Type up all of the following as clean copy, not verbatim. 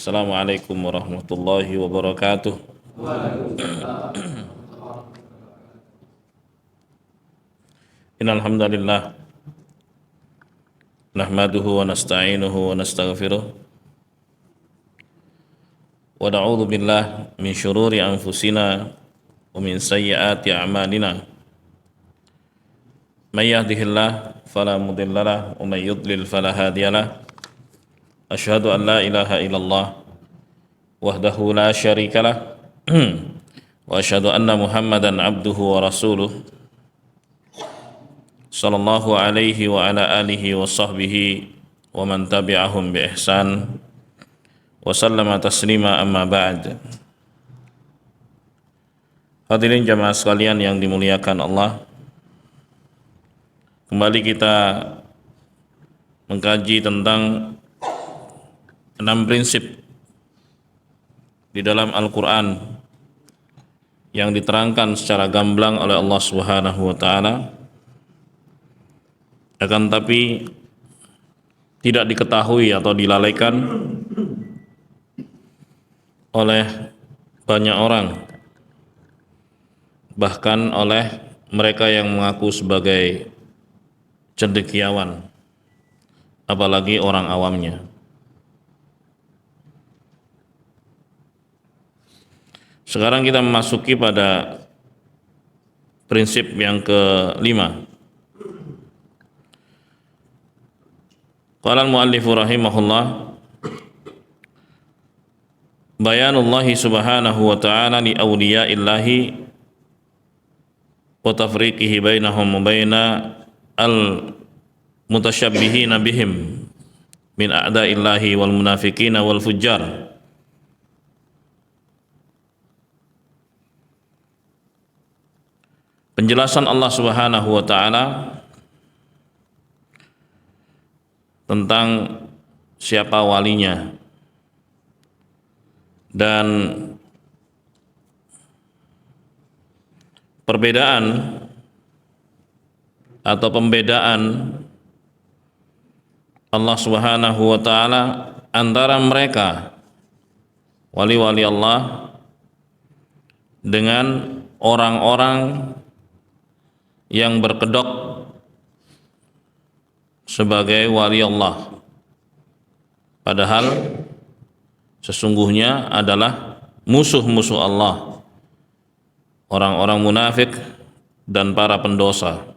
Assalamualaikum warahmatullahi wabarakatuh. Innal hamdalillah nahmaduhu wa nasta'inuhu wa nastaghfiruh wa na'udzu billahi min syururi anfusina wa min sayyiati a'malina. May yahdihillahu fala mudhillalah wa may yudlil fala hadiyalah. Asyhadu an la ilaha illallah wahdahu la syarikalah wa asyhadu anna Muhammadan abduhu wa rasuluh sallallahu alaihi wa ala alihi wa sahbihi wa man tabi'ahum bi ihsan wa sallama taslima amma ba'd. Hadirin jamaah sekalian yang dimuliakan Allah, kembali kita mengkaji tentang 6 prinsip di dalam Al-Quran yang diterangkan secara gamblang oleh Allah Subhanahu wa Ta'ala, akan tapi tidak diketahui atau dilalaikan oleh banyak orang, bahkan oleh mereka yang mengaku sebagai cendekiawan, apalagi orang awamnya. Sekarang kita memasuki pada prinsip yang kelima. Qala al-muallifu rahimahullah, bayanullahi subhanahu wa ta'ala li awliya'illahi wa tafriqihi bainahum wa baina al-mutasyabbihina bihim min a'da'illahi wal munafiqina wal fujjar. Penjelasan Allah Subhanahu wa Ta'ala tentang siapa walinya dan perbedaan atau pembedaan Allah Subhanahu wa Ta'ala antara mereka wali-wali Allah dengan orang-orang yang berkedok sebagai wali Allah, padahal sesungguhnya adalah musuh-musuh Allah, orang-orang munafik dan para pendosa.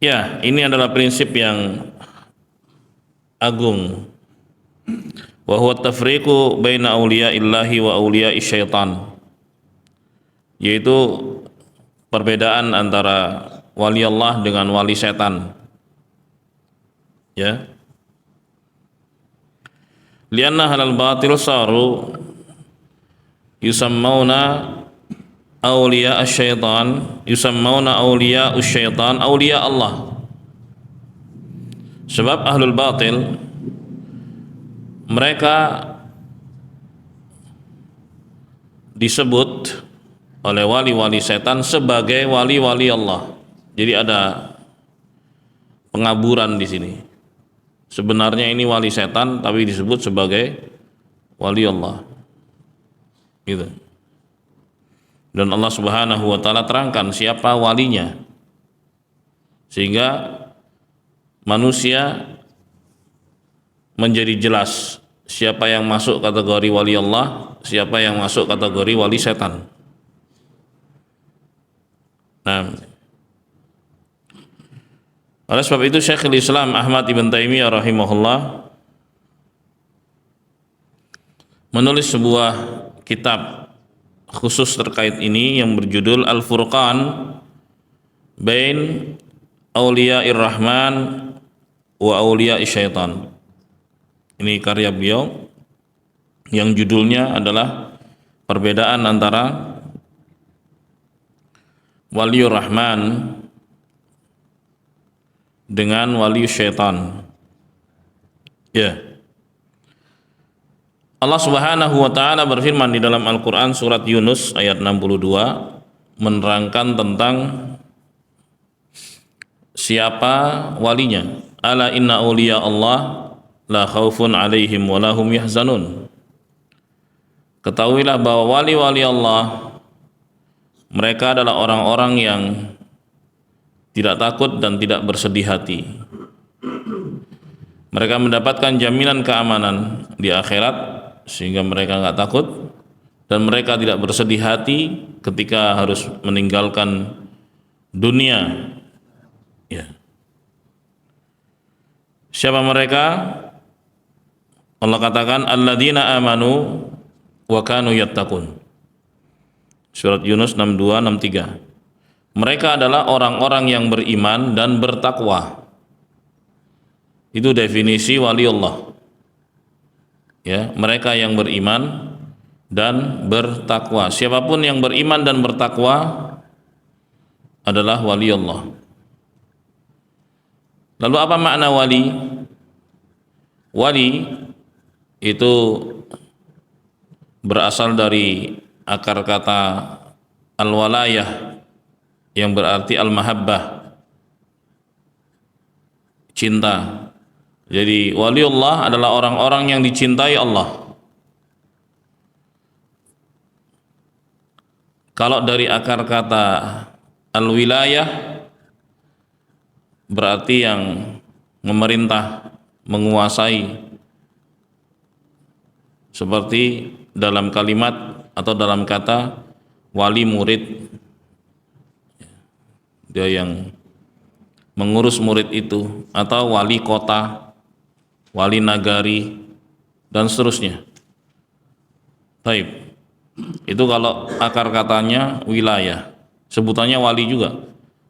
Ya, ini adalah prinsip yang agung. Wa huwa tafriqu baina auliya'illahi wa auliya'i syaitan, yaitu perbedaan antara wali Allah dengan wali setan. Ya. Lianna halal batil saru yusammauna awliya asy-syaitan, yusammauna awliya asy-syaitan awliya Allah. Sebab ahlul batil mereka disebut oleh wali-wali setan sebagai wali-wali Allah. Jadi ada pengaburan di sini. Sebenarnya ini wali setan tapi disebut sebagai wali Allah. Gitu. Dan Allah Subhanahu wa Ta'ala terangkan siapa walinya, sehingga manusia menjadi jelas siapa yang masuk kategori wali Allah, siapa yang masuk kategori wali setan. Nah, oleh sebab itu Syekhul Islam Ahmad Ibn Taimiyah rahimahullah menulis sebuah kitab khusus terkait ini yang berjudul Al-Furqan Bain Auliya'ir Rahman wa Auliya'ish Syaitan. Ini karya beliau yang judulnya adalah perbedaan antara waliur Rahman dengan walius syaitan. Ya. Allah Subhanahu wa Ta'ala berfirman di dalam Al-Quran surat Yunus ayat 62 menerangkan tentang siapa walinya. Ala inna awliya Allah la khaufun 'alaihim wa la hum yahzanun. Ketahuilah bahwa wali-wali Allah mereka adalah orang-orang yang tidak takut dan tidak bersedih hati. Mereka mendapatkan jaminan keamanan di akhirat sehingga mereka nggak takut, dan mereka tidak bersedih hati ketika harus meninggalkan dunia. Ya. Siapa mereka? Allah katakan alladzina amanu wa kanu yattaqun. Surat Yunus 62 63. Mereka adalah orang-orang yang beriman dan bertakwa. Itu definisi wali Allah. Ya, mereka yang beriman dan bertakwa. Siapapun yang beriman dan bertakwa adalah wali Allah. Lalu apa makna wali? Wali itu berasal dari akar kata al-walayah yang berarti al-mahabbah, cinta. Jadi waliullah adalah orang-orang yang dicintai Allah. Kalau dari akar kata al-wilayah berarti yang memerintah, menguasai, seperti dalam kalimat atau dalam kata wali murid, dia yang mengurus murid itu, atau wali kota, wali nagari, dan seterusnya. Taib. Itu kalau akar katanya wilayah, sebutannya wali juga.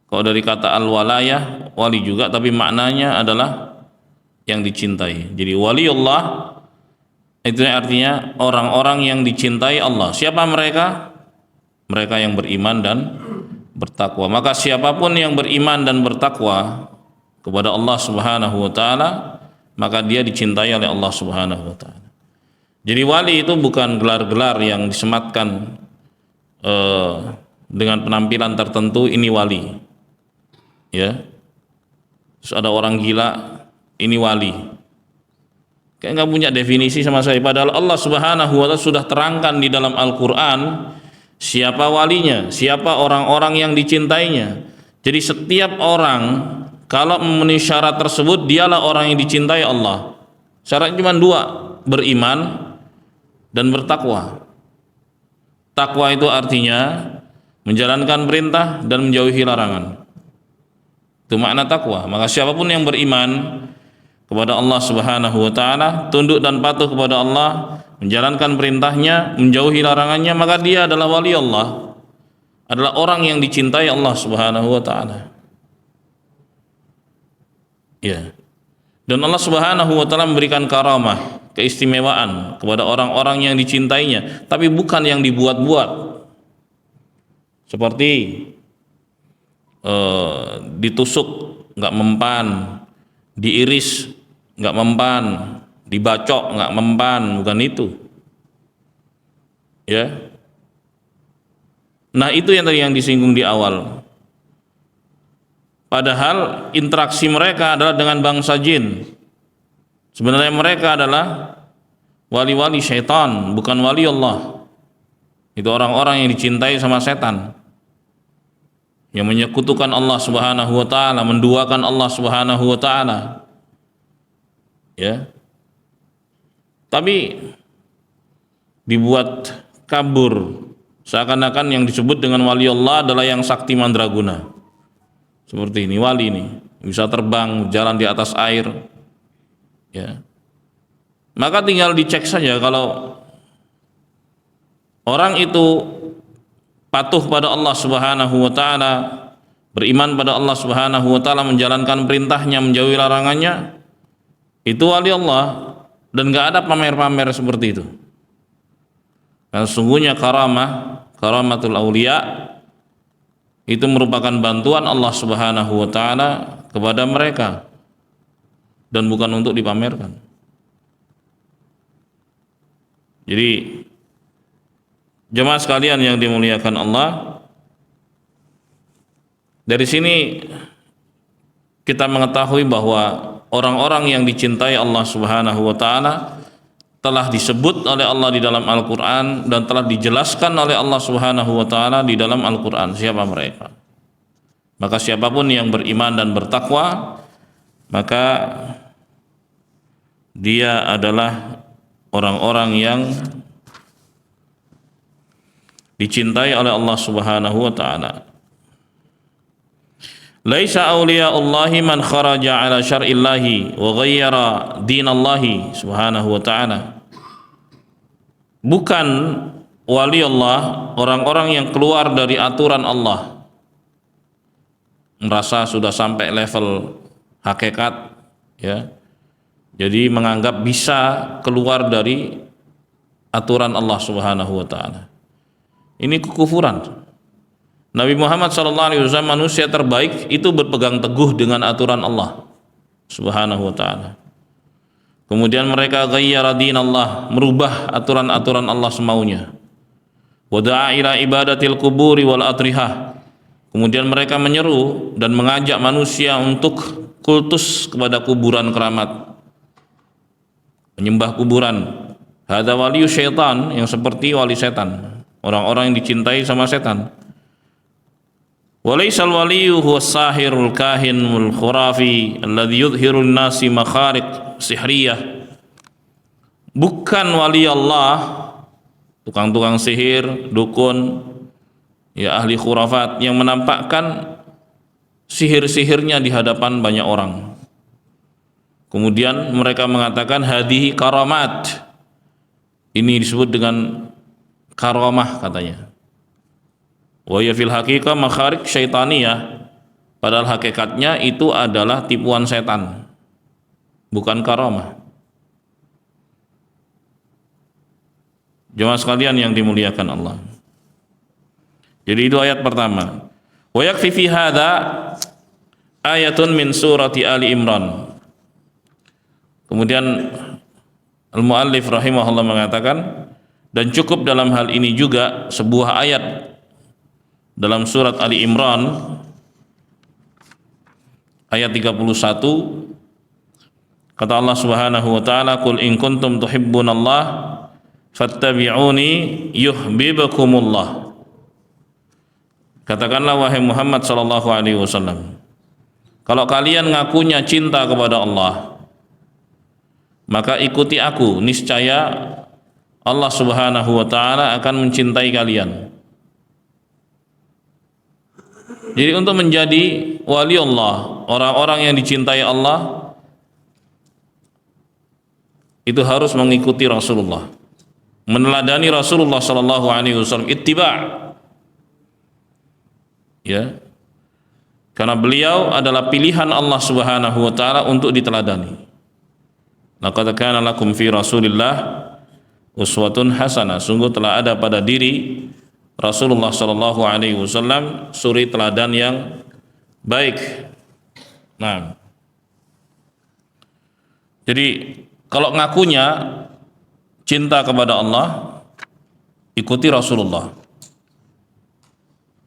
Kalau dari kata al-walayah, wali juga, tapi maknanya adalah yang dicintai. Jadi waliullah itu artinya orang-orang yang dicintai Allah. Siapa mereka? Mereka yang beriman dan bertakwa. Maka siapapun yang beriman dan bertakwa kepada Allah Subhanahu wa taala, maka dia dicintai oleh Allah Subhanahu wa taala. Jadi wali itu bukan gelar-gelar yang disematkan dengan penampilan tertentu, ini wali. Ya. Terus ada orang gila, ini wali. Kayak nggak punya definisi sama saya. Padahal Allah Subhanahu wa taala sudah terangkan di dalam Al-Qur'an siapa walinya, siapa orang-orang yang dicintainya. Jadi setiap orang kalau memenuhi syarat tersebut, dialah orang yang dicintai Allah. Syaratnya cuma dua, beriman dan bertakwa. Takwa itu artinya menjalankan perintah dan menjauhi larangan. Itu makna takwa. Maka siapapun yang beriman kepada Allah Subhanahu wa taala, tunduk dan patuh kepada Allah, menjalankan perintahnya, menjauhi larangannya, maka dia adalah wali Allah, adalah orang yang dicintai Allah Subhanahu wa taala. Ya. Dan Allah Subhanahu wa taala memberikan karamah, keistimewaan kepada orang-orang yang dicintainya, tapi bukan yang dibuat-buat. Seperti ditusuk nggak mempan, diiris nggak mempan, dibacok nggak mempan, bukan itu. Ya. Nah, itu yang tadi yang disinggung di awal. Padahal interaksi mereka adalah dengan bangsa jin. Sebenarnya mereka adalah wali-wali syaitan, bukan wali Allah. Itu orang-orang yang dicintai sama setan, yang menyekutukan Allah Subhanahu wa taala, menduakan Allah Subhanahu wa taala. Ya. Tapi dibuat kabur, seakan-akan yang disebut dengan wali Allah adalah yang sakti mandraguna. Seperti ini, wali ini bisa terbang, jalan di atas air. Ya. Maka tinggal dicek saja kalau orang itu patuh pada Allah Subhanahu wa taala, beriman pada Allah Subhanahu wa taala, menjalankan perintahnya, menjauhi larangannya, itu wali Allah. Dan gak ada pamer-pamer seperti itu. Karena sesungguhnya karamatul auliya itu merupakan bantuan Allah Subhanahu wa taala kepada mereka dan bukan untuk dipamerkan. Jadi jemaah sekalian yang dimuliakan Allah, dari sini kita mengetahui bahwa orang-orang yang dicintai Allah Subhanahu wa taala telah disebut oleh Allah di dalam Al-Qur'an dan telah dijelaskan oleh Allah Subhanahu wa taala di dalam Al-Qur'an. Siapa mereka? Maka siapapun yang beriman dan bertakwa, maka dia adalah orang-orang yang dicintai oleh Allah Subhanahu wa taala. Laisa awliya'ullahi man kharaja ala syar'illahi wa ghayyara dinallahi subhanahu wa ta'ala. Bukan wali Allah orang-orang yang keluar dari aturan Allah, merasa sudah sampai level hakikat, ya, jadi menganggap bisa keluar dari aturan Allah Subhanahu wa ta'ala. Ini kekufuran. Nabi Muhammad SAW manusia terbaik itu berpegang teguh dengan aturan Allah Subhanahu wa ta'ala. Kemudian mereka ghayyara dinallah, merubah aturan-aturan Allah semaunya. Wa da'a ila ibadatil kuburi wal atrihah. Kemudian mereka menyeru dan mengajak manusia untuk kultus kepada kuburan keramat, menyembah kuburan. Hadza waliyu syaitan, yang seperti wali setan, orang-orang yang dicintai sama setan. Walaisal waliyu huwa sahirul kahin wal khurafi alladhi yudhhiru an-nasi makhariq sihriyah. Bukan wali Allah tukang-tukang sihir, dukun, ya, ahli khurafat yang menampakkan sihir-sihirnya di hadapan banyak orang. Kemudian mereka mengatakan hadhihi karamat. Ini disebut dengan karamah katanya. Wa ya fil haqiqah makharik syaitaniyah, padahal hakikatnya itu adalah tipuan setan, bukan karamah. Jemaah sekalian yang dimuliakan Allah. Jadi itu ayat pertama. Wa yakfi fi hadza ayatun min surati Ali Imran. Kemudian al-muallif rahimahullah mengatakan, dan cukup dalam hal ini juga sebuah ayat dalam surat Ali Imran ayat 31, kata Allah Subhanahu wa taala, qul in kuntum tuhibbunallah fattabi'uni yuhibbukumullah. Katakanlah wahai Muhammad sallallahu alaihi wasallam, kalau kalian ngakunya cinta kepada Allah, maka ikuti aku, niscaya Allah Subhanahu wa taala akan mencintai kalian. Jadi untuk menjadi wali Allah, orang-orang yang dicintai Allah, itu harus mengikuti Rasulullah, meneladani Rasulullah sallallahu alaihi wasallam, ittiba'. Ya. Karena beliau adalah pilihan Allah Subhanahu wa taala untuk diteladani. Laqad kana lakum fi Rasulillah uswatun hasanah. Sungguh telah ada pada diri Rasulullah sallallahu alaihi wasallam suri teladan yang baik. Nah, jadi kalau ngakunya cinta kepada Allah, ikuti Rasulullah.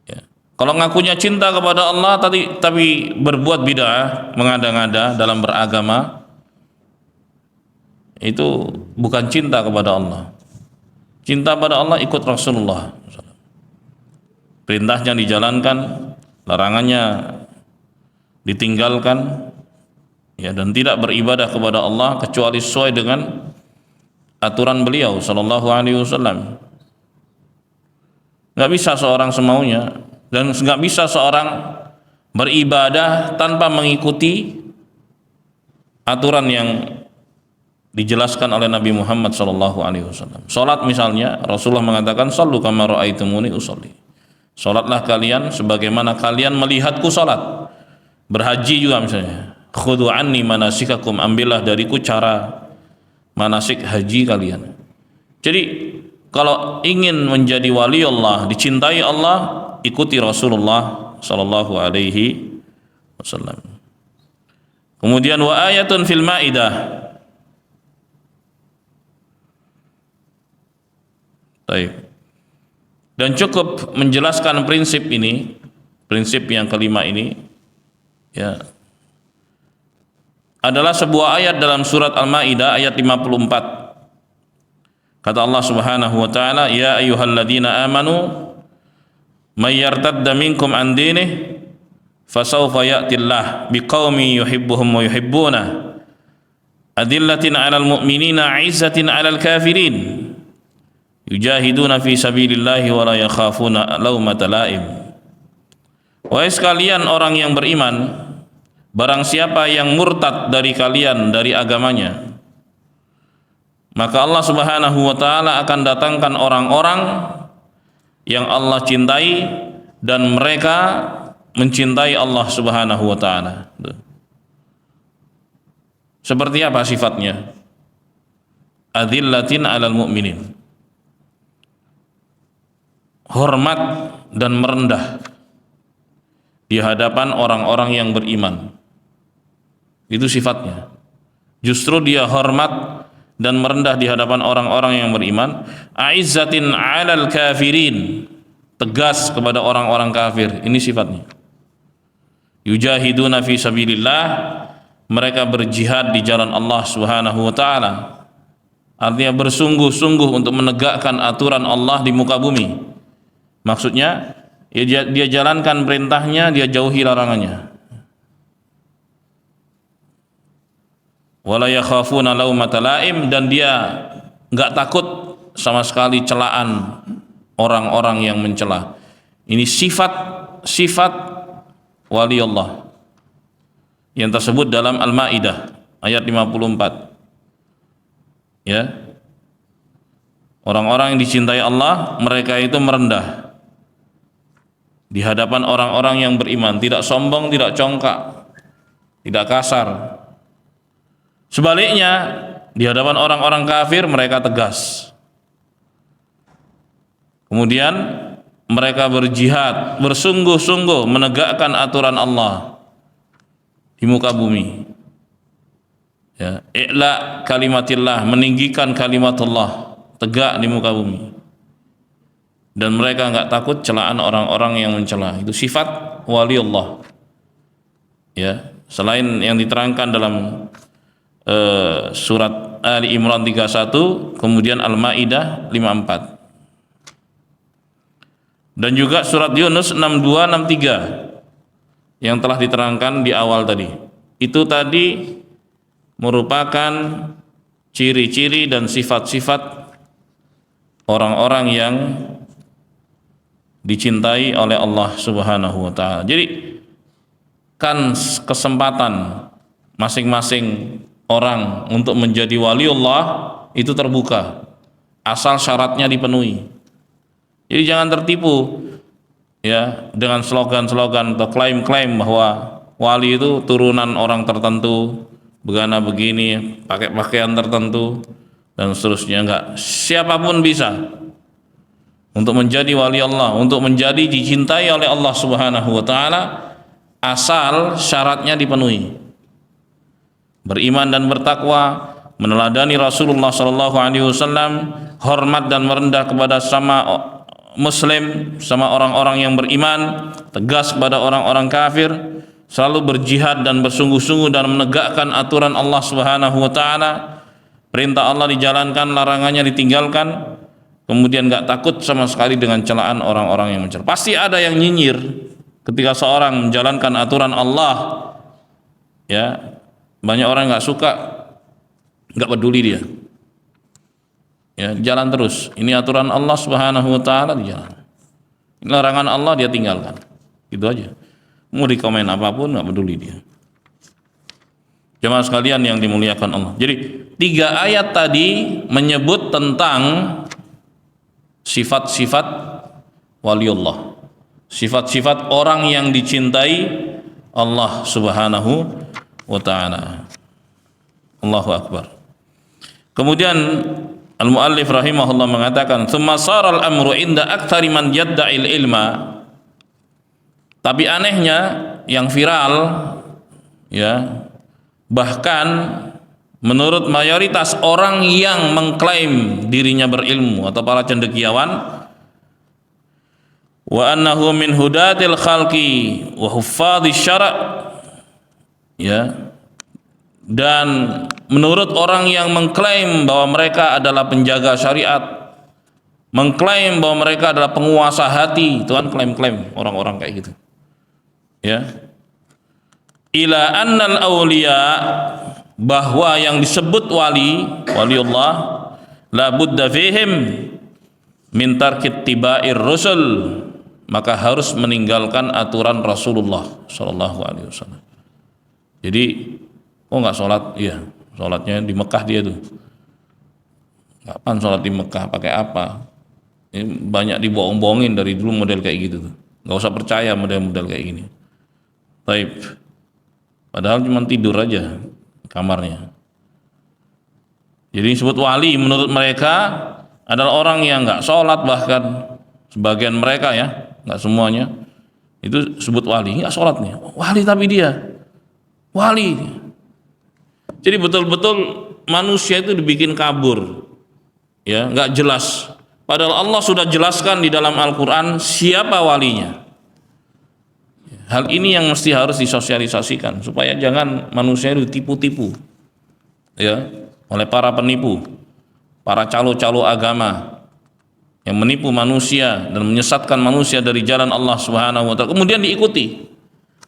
Ya. Kalau ngakunya cinta kepada Allah tapi berbuat bid'ah, mengada-ngada dalam beragama, itu bukan cinta kepada Allah. Cinta pada Allah ikut Rasulullah. Perintahnya dijalankan, larangannya ditinggalkan, ya, dan tidak beribadah kepada Allah kecuali sesuai dengan aturan beliau sallallahu alaihi wasallam. Nggak bisa seorang semaunya, dan nggak bisa seorang beribadah tanpa mengikuti aturan yang dijelaskan oleh Nabi Muhammad sallallahu alaihi wasallam. Salat misalnya, Rasulullah mengatakan sallu kama ra'aitumuni usolli. Salatlah kalian sebagaimana kalian melihatku salat. Berhaji juga misalnya, khudhu anni manasikakum, ambillah dariku cara manasik haji kalian. Jadi kalau ingin menjadi wali Allah, dicintai Allah, ikuti Rasulullah sallallahu alaihi wasallam. Kemudian wa ayatun fil Maidah. Baik. Dan cukup menjelaskan prinsip ini, prinsip yang kelima ini, ya. adalah sebuah ayat dalam surat Al-Maidah ayat 54. Kata Allah Subhanahu wa taala, "Ya ayyuhalladzina amanu may yartadda minkum an dinih fasawfa ya'tillah biqaumin yuhibbuhum wa yuhibbuna adillatin 'alal mu'minina 'izzatin 'alal kafirin yujahiduna fi sabilillahi wa la yakhafuna laumata laim." Wahai sekalian orang yang beriman, barang siapa yang murtad dari kalian dari agamanya, maka Allah Subhanahu wa taala akan datangkan orang-orang yang Allah cintai dan mereka mencintai Allah Subhanahu wa taala. Seperti apa sifatnya? Adillatin 'alal mu'minin. Hormat dan merendah di hadapan orang-orang yang beriman. Itu sifatnya. Justru dia hormat dan merendah di hadapan orang-orang yang beriman. Aizzatin 'alal kafirin, tegas kepada orang-orang kafir. Ini sifatnya. Yujahiduna fi sabilillah, mereka berjihad di jalan Allah Subhanahu wa taala. Artinya bersungguh-sungguh untuk menegakkan aturan Allah di muka bumi. Maksudnya dia jalankan perintahnya, dia jauhi larangannya. Wala yakhafuna laumata laim, dan dia enggak takut sama sekali celaan orang-orang yang mencela. Ini sifat wali Allah yang tersebut dalam Al-Maidah ayat 54. Ya. Orang-orang yang dicintai Allah, mereka itu merendah di hadapan orang-orang yang beriman, tidak sombong, tidak congkak, tidak kasar. Sebaliknya, di hadapan orang-orang kafir mereka tegas. Kemudian mereka berjihad, bersungguh-sungguh menegakkan aturan Allah di muka bumi. Ya, i'la kalimatillah, meninggikan kalimat Allah, tegak di muka bumi. Dan mereka enggak takut celaan orang-orang yang mencela. Itu sifat wali Allah. Ya, selain yang diterangkan dalam surat Ali Imran 31, kemudian Al-Maidah 54. Dan juga surat Yunus 62 63 yang telah diterangkan di awal tadi. Itu tadi merupakan ciri-ciri dan sifat-sifat orang-orang yang dicintai oleh Allah Subhanahu wa taala. Jadi kan kesempatan masing-masing orang untuk menjadi waliullah itu terbuka asal syaratnya dipenuhi. Jadi jangan tertipu ya dengan slogan-slogan atau klaim-klaim bahwa wali itu turunan orang tertentu, begana begini, pakai pakaian tertentu dan seterusnya. Enggak, siapapun bisa untuk menjadi wali Allah, untuk menjadi dicintai oleh Allah Subhanahu wa taala asal syaratnya dipenuhi. Beriman dan bertakwa, meneladani Rasulullah sallallahu alaihi wasallam, hormat dan merendah kepada sama muslim, sama orang-orang yang beriman, tegas kepada orang-orang kafir, selalu berjihad dan bersungguh-sungguh dan menegakkan aturan Allah Subhanahu wa taala. Perintah Allah dijalankan, larangannya ditinggalkan. Kemudian enggak takut sama sekali dengan celaan orang-orang yang mencela. Pasti ada yang nyinyir ketika seorang menjalankan aturan Allah. Ya, banyak orang enggak suka, enggak peduli dia. Ya, jalan terus. Ini aturan Allah Subhanahu wa taala dijalankan. Ini larangan Allah dia tinggalkan. Gitu aja. Mau dikomen apapun enggak peduli dia. Jemaah sekalian yang dimuliakan Allah. Jadi 3 ayat tadi menyebut tentang sifat-sifat waliullah, sifat-sifat orang yang dicintai Allah Subhanahu wa taala. Allahu akbar. Kemudian al-muallif rahimahullah mengatakan, "Tsumma sara al-amru inda aktsari man yadda'il ilma." Tapi anehnya yang viral ya, bahkan menurut mayoritas orang yang mengklaim dirinya berilmu atau para cendekiawan, wa annahu min hudatil khalqi wa huffadhish syara', ya, Dan menurut orang yang mengklaim bahwa mereka adalah penjaga syariat, mengklaim bahwa mereka adalah penguasa hati, itu kan klaim-klaim orang-orang kayak gitu. Ya. Ila annal awliya, bahwa yang disebut waliullah, la budda fihim min tarkit tibair rusul, maka harus meninggalkan aturan Rasulullah sallallahu alaihi wasallam. Jadi nggak sholat? Iya, sholatnya di Mekah dia tuh. Kapan sholat di Mekah? Pakai apa? Ini banyak dibohong-bohongin dari dulu model kayak gitu tuh. Nggak usah percaya model-model kayak gini. Taib. Padahal cuma tidur aja kamarnya. Jadi disebut wali menurut mereka adalah orang yang nggak sholat, bahkan sebagian mereka ya, nggak semuanya, itu sebut wali, nggak sholat nih. Wali tapi dia wali. Jadi betul-betul manusia itu dibikin kabur, ya, nggak jelas. Padahal Allah sudah jelaskan di dalam Al-Quran siapa walinya. Hal ini yang mesti harus disosialisasikan supaya jangan manusia itu tipu-tipu, ya, oleh para penipu, para calo-calo agama yang menipu manusia dan menyesatkan manusia dari jalan Allah Subhanahu wa taala. Kemudian diikuti.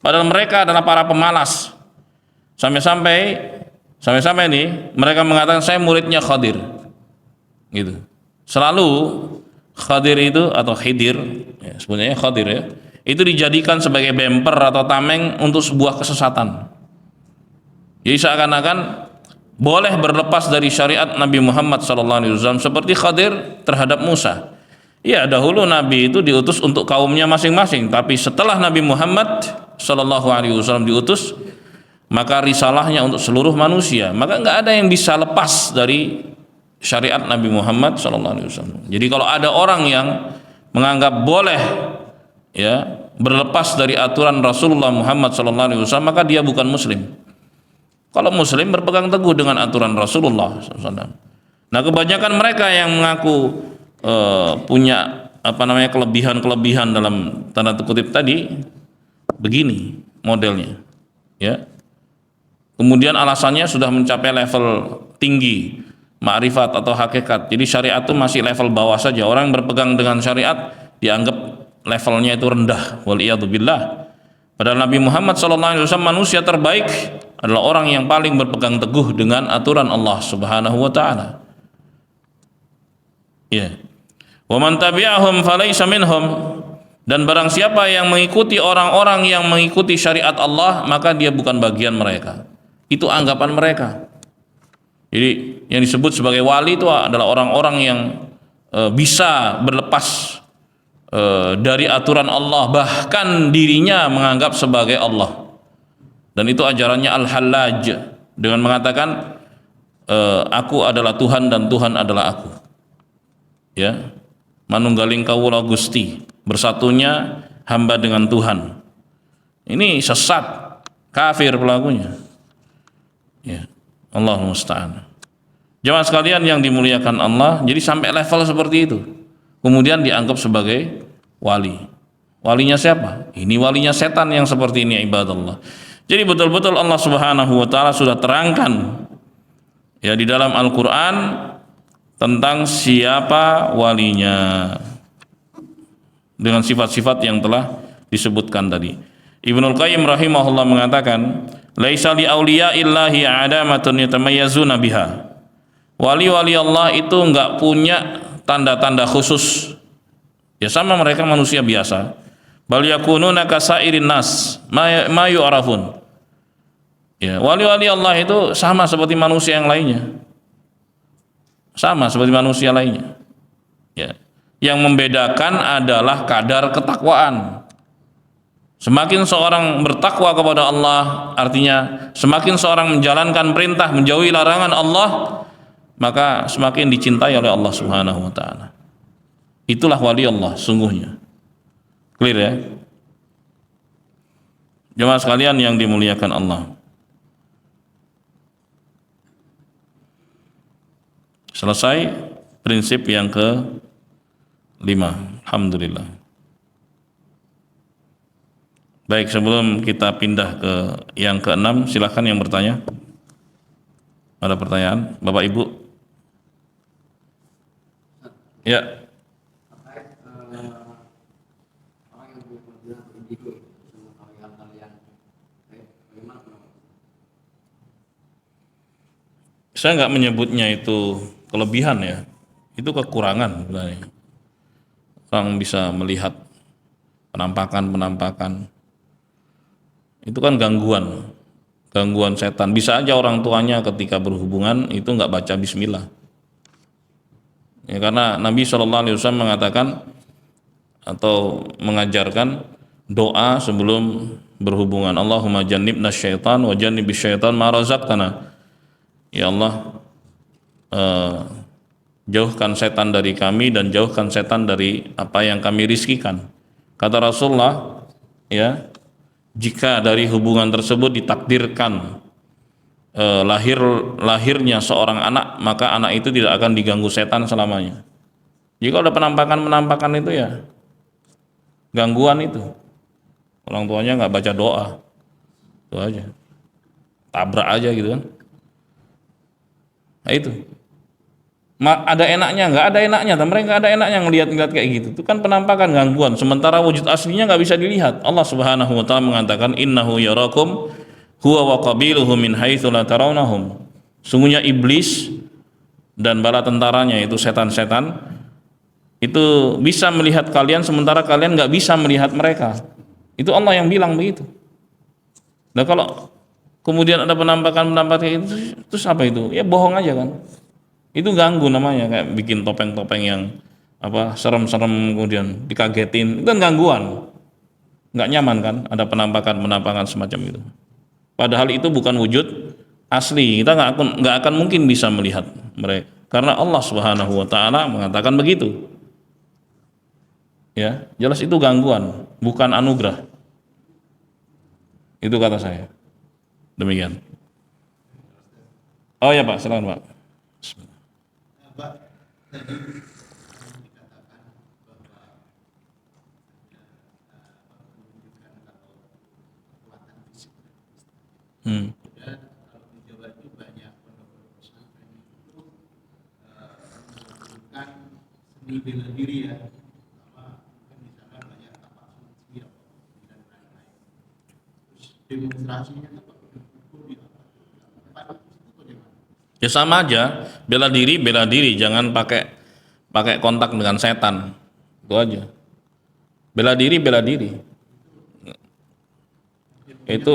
Padahal mereka adalah para pemalas. Sampai-sampai nih mereka mengatakan saya muridnya Khadir, gitu. Selalu Khadir itu atau Khidir, ya, sebenarnya Khadir ya, itu dijadikan sebagai bemper atau tameng untuk sebuah kesesatan. Jadi seakan-akan boleh berlepas dari syariat Nabi Muhammad SAW seperti Khadir terhadap Musa. Ya, dahulu Nabi itu diutus untuk kaumnya masing-masing, tapi setelah Nabi Muhammad SAW diutus, maka risalahnya untuk seluruh manusia, maka nggak ada yang bisa lepas dari syariat Nabi Muhammad SAW. Jadi kalau ada orang yang menganggap boleh, ya, berlepas dari aturan Rasulullah Muhammad SAW, maka dia bukan Muslim. Kalau Muslim berpegang teguh dengan aturan Rasulullah SAW. Nah, kebanyakan mereka yang mengaku punya kelebihan-kelebihan dalam tanda kutip tadi, begini modelnya, ya. Kemudian alasannya sudah mencapai level tinggi ma'rifat atau hakikat. Jadi syariat itu masih level bawah saja. Orang yang berpegang dengan syariat dianggap levelnya itu rendah. Waliyadzubillah. Padahal Nabi Muhammad SAW manusia terbaik adalah orang yang paling berpegang teguh dengan aturan Allah Subhanahu wa taala. Ya. Wa man tabi'ahum falaysa minhum, dan barang siapa yang mengikuti orang-orang yang mengikuti syariat Allah, maka dia bukan bagian mereka. Itu anggapan mereka. Jadi yang disebut sebagai wali itu adalah orang-orang yang bisa berlepas dari aturan Allah, bahkan dirinya menganggap sebagai Allah. Dan itu ajarannya Al-Hallaj dengan mengatakan aku adalah Tuhan dan Tuhan adalah aku. Ya. Manunggaling kawula Gusti, bersatunya hamba dengan Tuhan. Ini sesat, kafir pelakunya. Ya, Allah musta'an. Jemaah sekalian yang dimuliakan Allah, jadi sampai level seperti itu, kemudian dianggap sebagai wali. Walinya siapa? Ini walinya setan yang seperti ini, ibadallah. Jadi betul-betul Allah Subhanahu wa taala sudah terangkan ya di dalam Al-Qur'an tentang siapa walinya dengan sifat-sifat yang telah disebutkan tadi. Ibnul Qayyim rahimahullah mengatakan, laisa li auliya'illahi adamatun yatamayyazuna biha. Wali-wali Allah itu enggak punya tanda-tanda khusus. Ya sama mereka manusia biasa. Bal yakununa kasairin nas ma yu'rafun. Ya, wali-wali Allah itu sama seperti manusia yang lainnya. Sama seperti manusia lainnya. Ya. Yang membedakan adalah kadar ketakwaan. Semakin seorang bertakwa kepada Allah, artinya semakin seorang menjalankan perintah, menjauhi larangan Allah, maka semakin dicintai oleh Allah Subhanahu wa taala. Itulah wali Allah sungguhnya. Clear ya? Jemaah sekalian yang dimuliakan Allah. Selesai prinsip yang ke-5. Alhamdulillah. Baik, sebelum kita pindah ke yang ke-6, silakan yang bertanya. Ada pertanyaan, Bapak Ibu? Ya. Saya nggak menyebutnya itu kelebihan ya, itu kekurangan sebenarnya. Orang bisa melihat penampakan itu kan gangguan setan. Bisa aja orang tuanya ketika berhubungan itu nggak baca Bismillah. Ya, karena Nabi SAW mengatakan atau mengajarkan doa sebelum berhubungan. Allahumma jannibna syaitan wa jannibis syaitan ma razaqtana. Ya Allah, jauhkan setan dari kami dan jauhkan setan dari apa yang kami rizkikan. Kata Rasulullah, ya, jika dari hubungan tersebut ditakdirkan lahirnya seorang anak, maka anak itu tidak akan diganggu setan selamanya. Jika ada penampakan itu ya gangguan itu. Orang tuanya nggak baca doa, itu aja, tabrak aja gitu kan. Nah itu. Ada enaknya, nggak ada enaknya, mereka nggak ada enaknya ngelihat kayak gitu. Itu kan penampakan, gangguan. Sementara wujud aslinya nggak bisa dilihat. Allah Subhanahu Wa Taala mengatakan, Innahu yarakum huwa wa qabiluhu min haitsu la tarawnahum. Sungguhnya iblis dan bala tentaranya itu setan-setan itu bisa melihat kalian sementara kalian nggak bisa melihat mereka. Itu Allah yang bilang begitu. Nah kalau kemudian ada penampakan itu, terus apa itu? Ya bohong aja kan. Itu ganggu namanya, kayak bikin topeng-topeng yang apa serem-serem kemudian dikagetin, itu kan gangguan, nggak nyaman kan, ada penampakan semacam itu. Padahal itu bukan wujud asli, kita nggak akan mungkin bisa melihat mereka, karena Allah Subhanahu Wa Taala mengatakan begitu. Ya, jelas itu gangguan, bukan anugerah. Itu kata saya. Demikian. Oh ya Pak, silakan Pak. Pak, tadi dikatakan bahwa menunjukkan kalau kekuatan fisik dan kalau di Jawa itu banyak pondok pesantren itu menunjukkan seni bela diri ya, sama mungkin di sana banyak tapak suci dan lain-lain. Terus demonstrasinya itu Ya sama aja, bela diri, jangan pakai kontak dengan setan, itu aja. Bela diri, itu,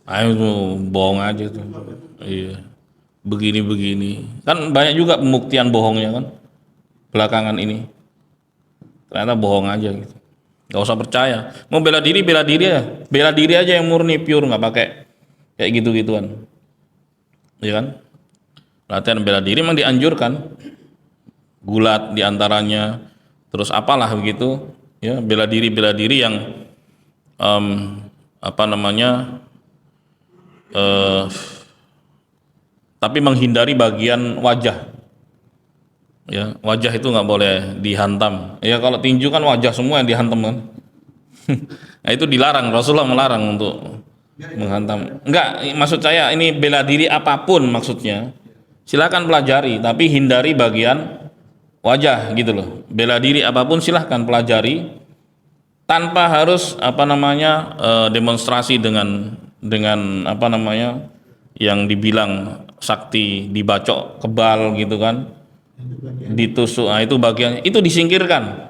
ayo bohong aja tuh, iya, begini, kan banyak juga pembuktian bohongnya kan, belakangan ini, ternyata bohong aja gitu, nggak usah percaya. Mau bela diri ya, bela diri aja yang murni pure, nggak pakai kayak gitu-gituan. Ya kan? Latihan bela diri memang dianjurkan, gulat diantaranya, terus apalah begitu, ya bela diri yang tapi menghindari bagian wajah, ya wajah itu nggak boleh dihantam. Ya kalau tinju kan wajah semua yang dihantam kan. Nah itu dilarang, Rasulullah melarang untuk menghantam. Enggak, maksud saya ini bela diri apapun maksudnya. Silakan pelajari, tapi hindari bagian wajah gitu loh. Bela diri apapun silahkan pelajari tanpa harus demonstrasi dengan yang dibilang sakti dibacok kebal gitu kan. Ditusuk. Nah, itu bagian itu disingkirkan.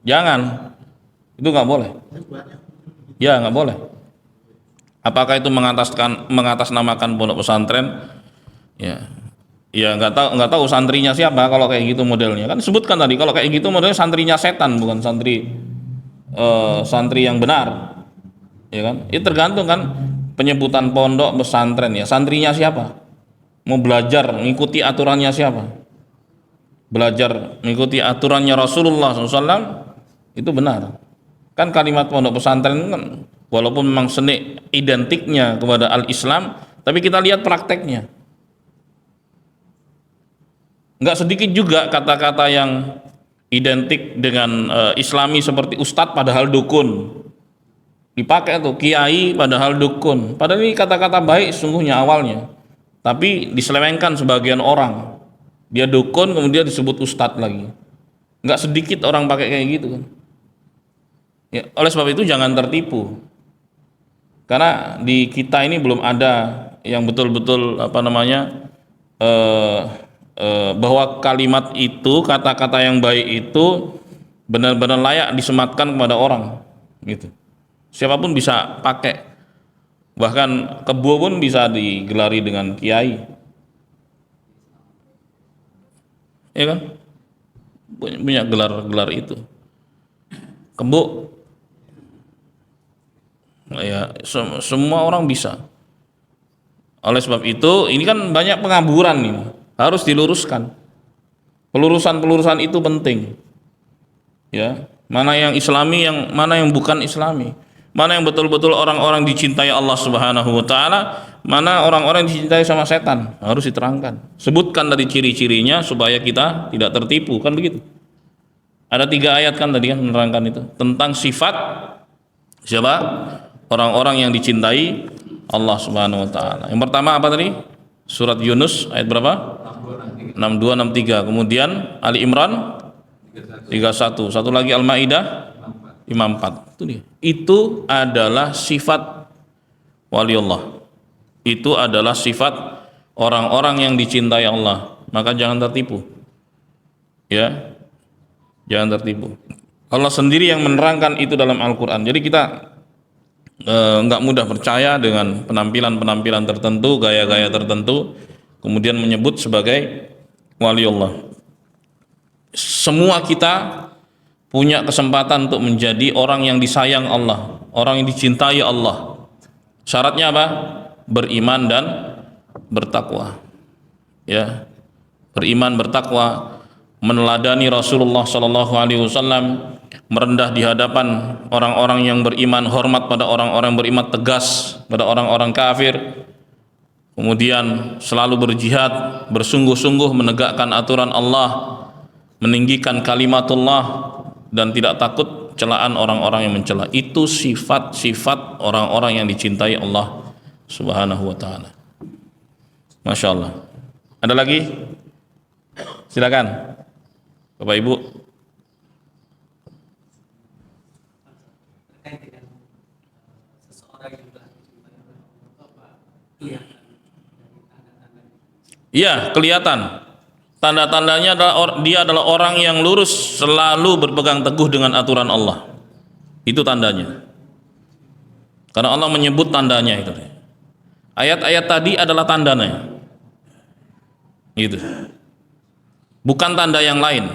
Jangan. Itu nggak boleh. Ya, nggak boleh. Apakah itu mengatasnamakan pondok pesantren? Ya nggak tahu santrinya siapa kalau kayak gitu modelnya. Kan sebutkan tadi kalau kayak gitu modelnya santrinya setan, bukan santri yang benar. Ya kan? Itu tergantung kan penyebutan pondok pesantren ya. Santrinya siapa? Mau belajar mengikuti aturannya siapa? Belajar mengikuti aturannya Rasulullah SAW itu benar. Kan kalimat pondok pesantren kan walaupun memang seni identiknya kepada al-Islam, tapi kita lihat prakteknya. Enggak sedikit juga kata-kata yang identik dengan Islami seperti ustadz padahal dukun. Dipakai tuh kiai padahal dukun. Padahal ini kata-kata baik sungguhnya awalnya. tapi diselewengkan sebagian orang. Dia dukun kemudian disebut ustadz lagi. Nggak sedikit orang pakai kayak gitu kan. Ya, oleh sebab itu jangan tertipu. Karena di kita ini belum ada yang betul-betul bahwa kalimat itu, kata-kata yang baik itu benar-benar layak disematkan kepada orang gitu. Siapapun bisa pakai. Bahkan kebo pun bisa digelari dengan kiai. Ya kan? Banyak gelar-gelar itu. Kebo ya semua orang bisa. Oleh sebab itu ini kan banyak pengaburan ini, harus diluruskan. Pelurusan itu penting. Ya, mana yang islami, yang mana yang bukan islami. Mana yang betul-betul orang-orang dicintai Allah Subhanahu wa taala, mana orang-orang dicintai sama setan, harus diterangkan. Sebutkan dari ciri-cirinya supaya kita tidak tertipu, kan begitu. Ada 3 ayat kan tadi kan menerangkan itu tentang sifat siapa? Orang-orang yang dicintai Allah Subhanahu wa taala. Yang pertama apa tadi? Surat Yunus ayat berapa? 62 63. Kemudian Ali Imran 31. Satu lagi Al-Maidah 54. Itu dia. Itu adalah sifat waliullah. Itu adalah sifat orang-orang yang dicintai Allah. Maka jangan tertipu. Ya. Jangan tertipu. Allah sendiri yang menerangkan itu dalam Al-Qur'an. Jadi kita nggak mudah percaya dengan penampilan-penampilan tertentu, gaya-gaya tertentu, kemudian menyebut sebagai waliullah. Semua kita punya kesempatan untuk menjadi orang yang disayang Allah, orang yang dicintai Allah. Syaratnya apa? Beriman dan bertakwa. Ya, beriman bertakwa, meneladani Rasulullah Shallallahu Alaihi Wasallam, merendah di hadapan orang-orang yang beriman, hormat pada orang-orang beriman, tegas pada orang-orang kafir, kemudian selalu berjihad, bersungguh-sungguh menegakkan aturan Allah, meninggikan kalimatullah, dan tidak takut celaan orang-orang yang mencela. Itu sifat-sifat orang-orang yang dicintai Allah Subhanahu wa taala. Masya Allah. Ada lagi? Silakan Bapak Ibu. Iya, kelihatan. Tanda-tandanya adalah dia adalah orang yang lurus, selalu berpegang teguh dengan aturan Allah. Itu tandanya. Karena Allah menyebut tandanya itu. Ayat-ayat tadi adalah tandanya. Gitu. Bukan tanda yang lain.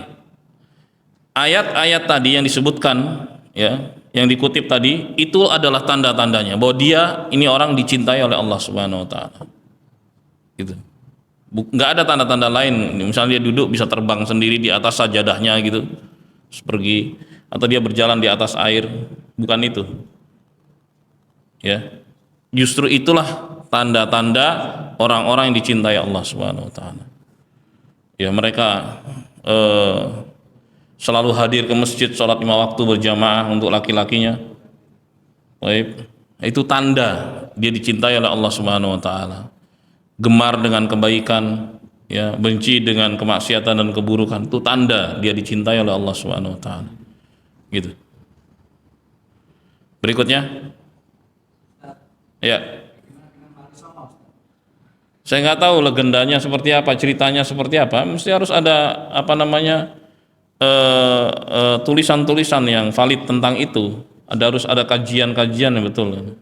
Ayat-ayat tadi yang disebutkan, ya, yang dikutip tadi, itu adalah tanda-tandanya bahwa dia ini orang dicintai oleh Allah Subhanahu wa taala. Gitu. Nggak ada tanda-tanda lain. Misalnya dia duduk bisa terbang sendiri di atas sajadahnya gitu, terus pergi, atau dia berjalan di atas air, bukan itu. Ya, justru itulah tanda-tanda orang-orang yang dicintai Allah Subhanahu wa taala. Ya, mereka selalu hadir ke masjid, sholat 5 waktu berjamaah untuk laki-lakinya. Baik, itu tanda dia dicintai oleh Allah Subhanahu wa taala. Gemar dengan kebaikan, ya, benci dengan kemaksiatan dan keburukan, itu tanda dia dicintai oleh Allah Subhanahu wa taala. Gitu. Berikutnya. Ya. Saya nggak tahu legendanya seperti apa, ceritanya seperti apa. Mesti harus ada tulisan-tulisan yang valid tentang itu. Harus ada kajian-kajian yang betul.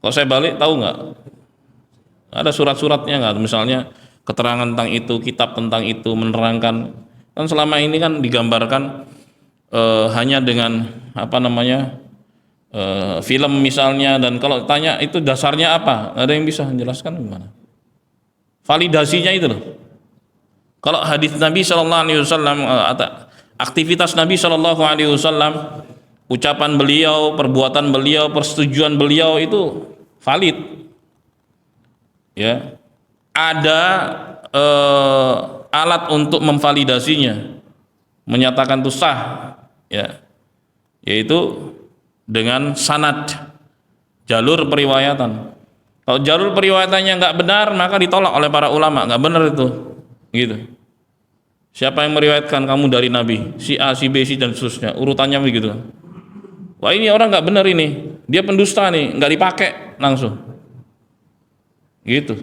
Kalau saya balik, tahu nggak? Ada surat-suratnya nggak? Misalnya keterangan tentang itu, kitab tentang itu, menerangkan. Kan selama ini kan digambarkan hanya dengan film misalnya, dan kalau tanya itu dasarnya apa, ada yang bisa menjelaskan gimana? Validasinya itu loh. Kalau hadis Nabi Shallallahu Alaihi Wasallam, aktivitas Nabi Shallallahu Alaihi Wasallam, ucapan beliau, perbuatan beliau, persetujuan beliau itu valid. Ya, ada alat untuk memvalidasinya, menyatakan itu sah, ya, yaitu dengan sanad, jalur periwayatan. Kalau jalur periwayatannya nggak benar, maka ditolak oleh para ulama, nggak benar itu, gitu. Siapa yang meriwayatkan kamu dari Nabi? Si A, si B, si dan seterusnya, urutannya begitu. Wah ini orang nggak benar ini, dia pendusta nih, nggak dipakai langsung, gitu.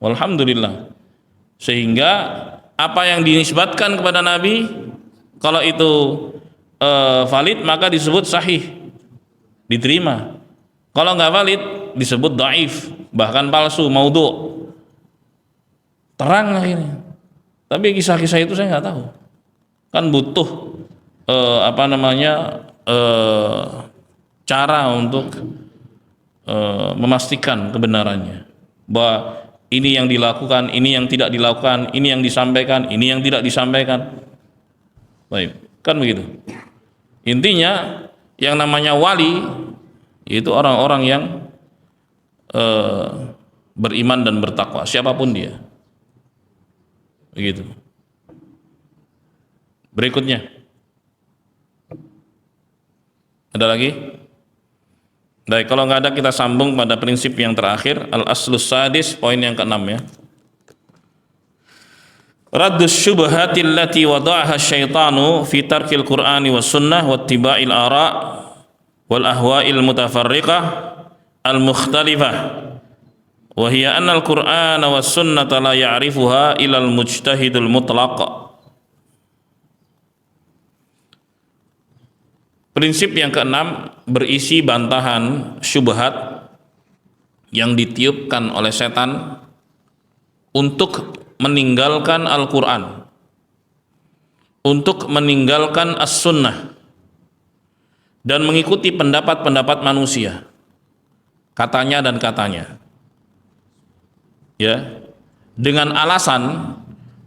Alhamdulillah. Sehingga apa yang dinisbatkan kepada Nabi, kalau itu valid maka disebut sahih, diterima. Kalau nggak valid disebut dhaif, bahkan palsu, maudhu. Terang akhirnya. Tapi kisah-kisah itu saya nggak tahu. Kan butuh cara untuk memastikan kebenarannya. Bahwa ini yang dilakukan, ini yang tidak dilakukan, ini yang disampaikan, ini yang tidak disampaikan. Baik, kan begitu. Intinya yang namanya wali itu orang-orang yang beriman dan bertakwa, siapapun dia. Begitu. Berikutnya. Ada lagi? Baik, kalau nggak ada kita sambung pada prinsip yang terakhir, al-aslus sadis, poin yang ke-6 ya. Raddus syubhati allati wada'aha syaitanu fi tarkil Qur'ani was sunnah wa ittiba'il ara' wal ahwa'il mutafarriqah al-mukhtalifah wa hiya anna al-Qur'ana was sunnata la ya'rifuha illa al-mujtahidul mutlaq. Prinsip yang keenam berisi bantahan syubhat yang ditiupkan oleh setan untuk meninggalkan Al-Quran, untuk meninggalkan As-Sunnah dan mengikuti pendapat-pendapat manusia, katanya dan katanya, ya, dengan alasan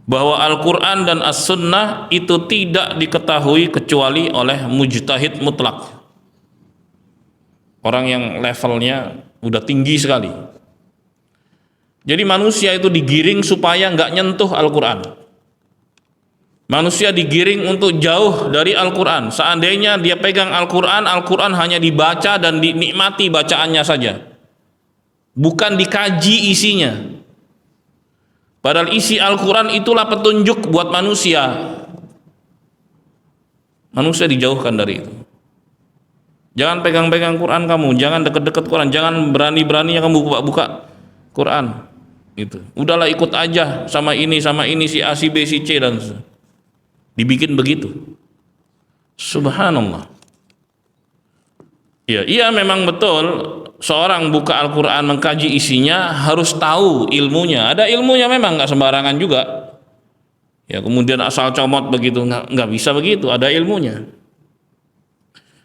bahwa Al-Quran dan As-Sunnah itu tidak diketahui kecuali oleh mujtahid mutlak, orang yang levelnya udah tinggi sekali. Jadi manusia itu digiring supaya nggak nyentuh Al-Quran, manusia digiring untuk jauh dari Al-Quran. Seandainya dia pegang Al-Quran, Al-Quran hanya dibaca dan dinikmati bacaannya saja, bukan dikaji isinya. Padahal isi Al-Quran itulah petunjuk buat manusia. Manusia dijauhkan dari itu. Jangan pegang-pegang Quran kamu, jangan deket-deket Quran, jangan berani-beraninya kamu buka-buka Quran. Gitu. Udahlah ikut aja sama ini si A, si B, si C dan dibikin begitu. Subhanallah. Ya, iya memang betul. Seorang buka Al-Quran mengkaji isinya harus tahu ilmunya. Ada ilmunya memang, nggak sembarangan juga. Ya kemudian asal comot begitu, nggak bisa begitu. Ada ilmunya.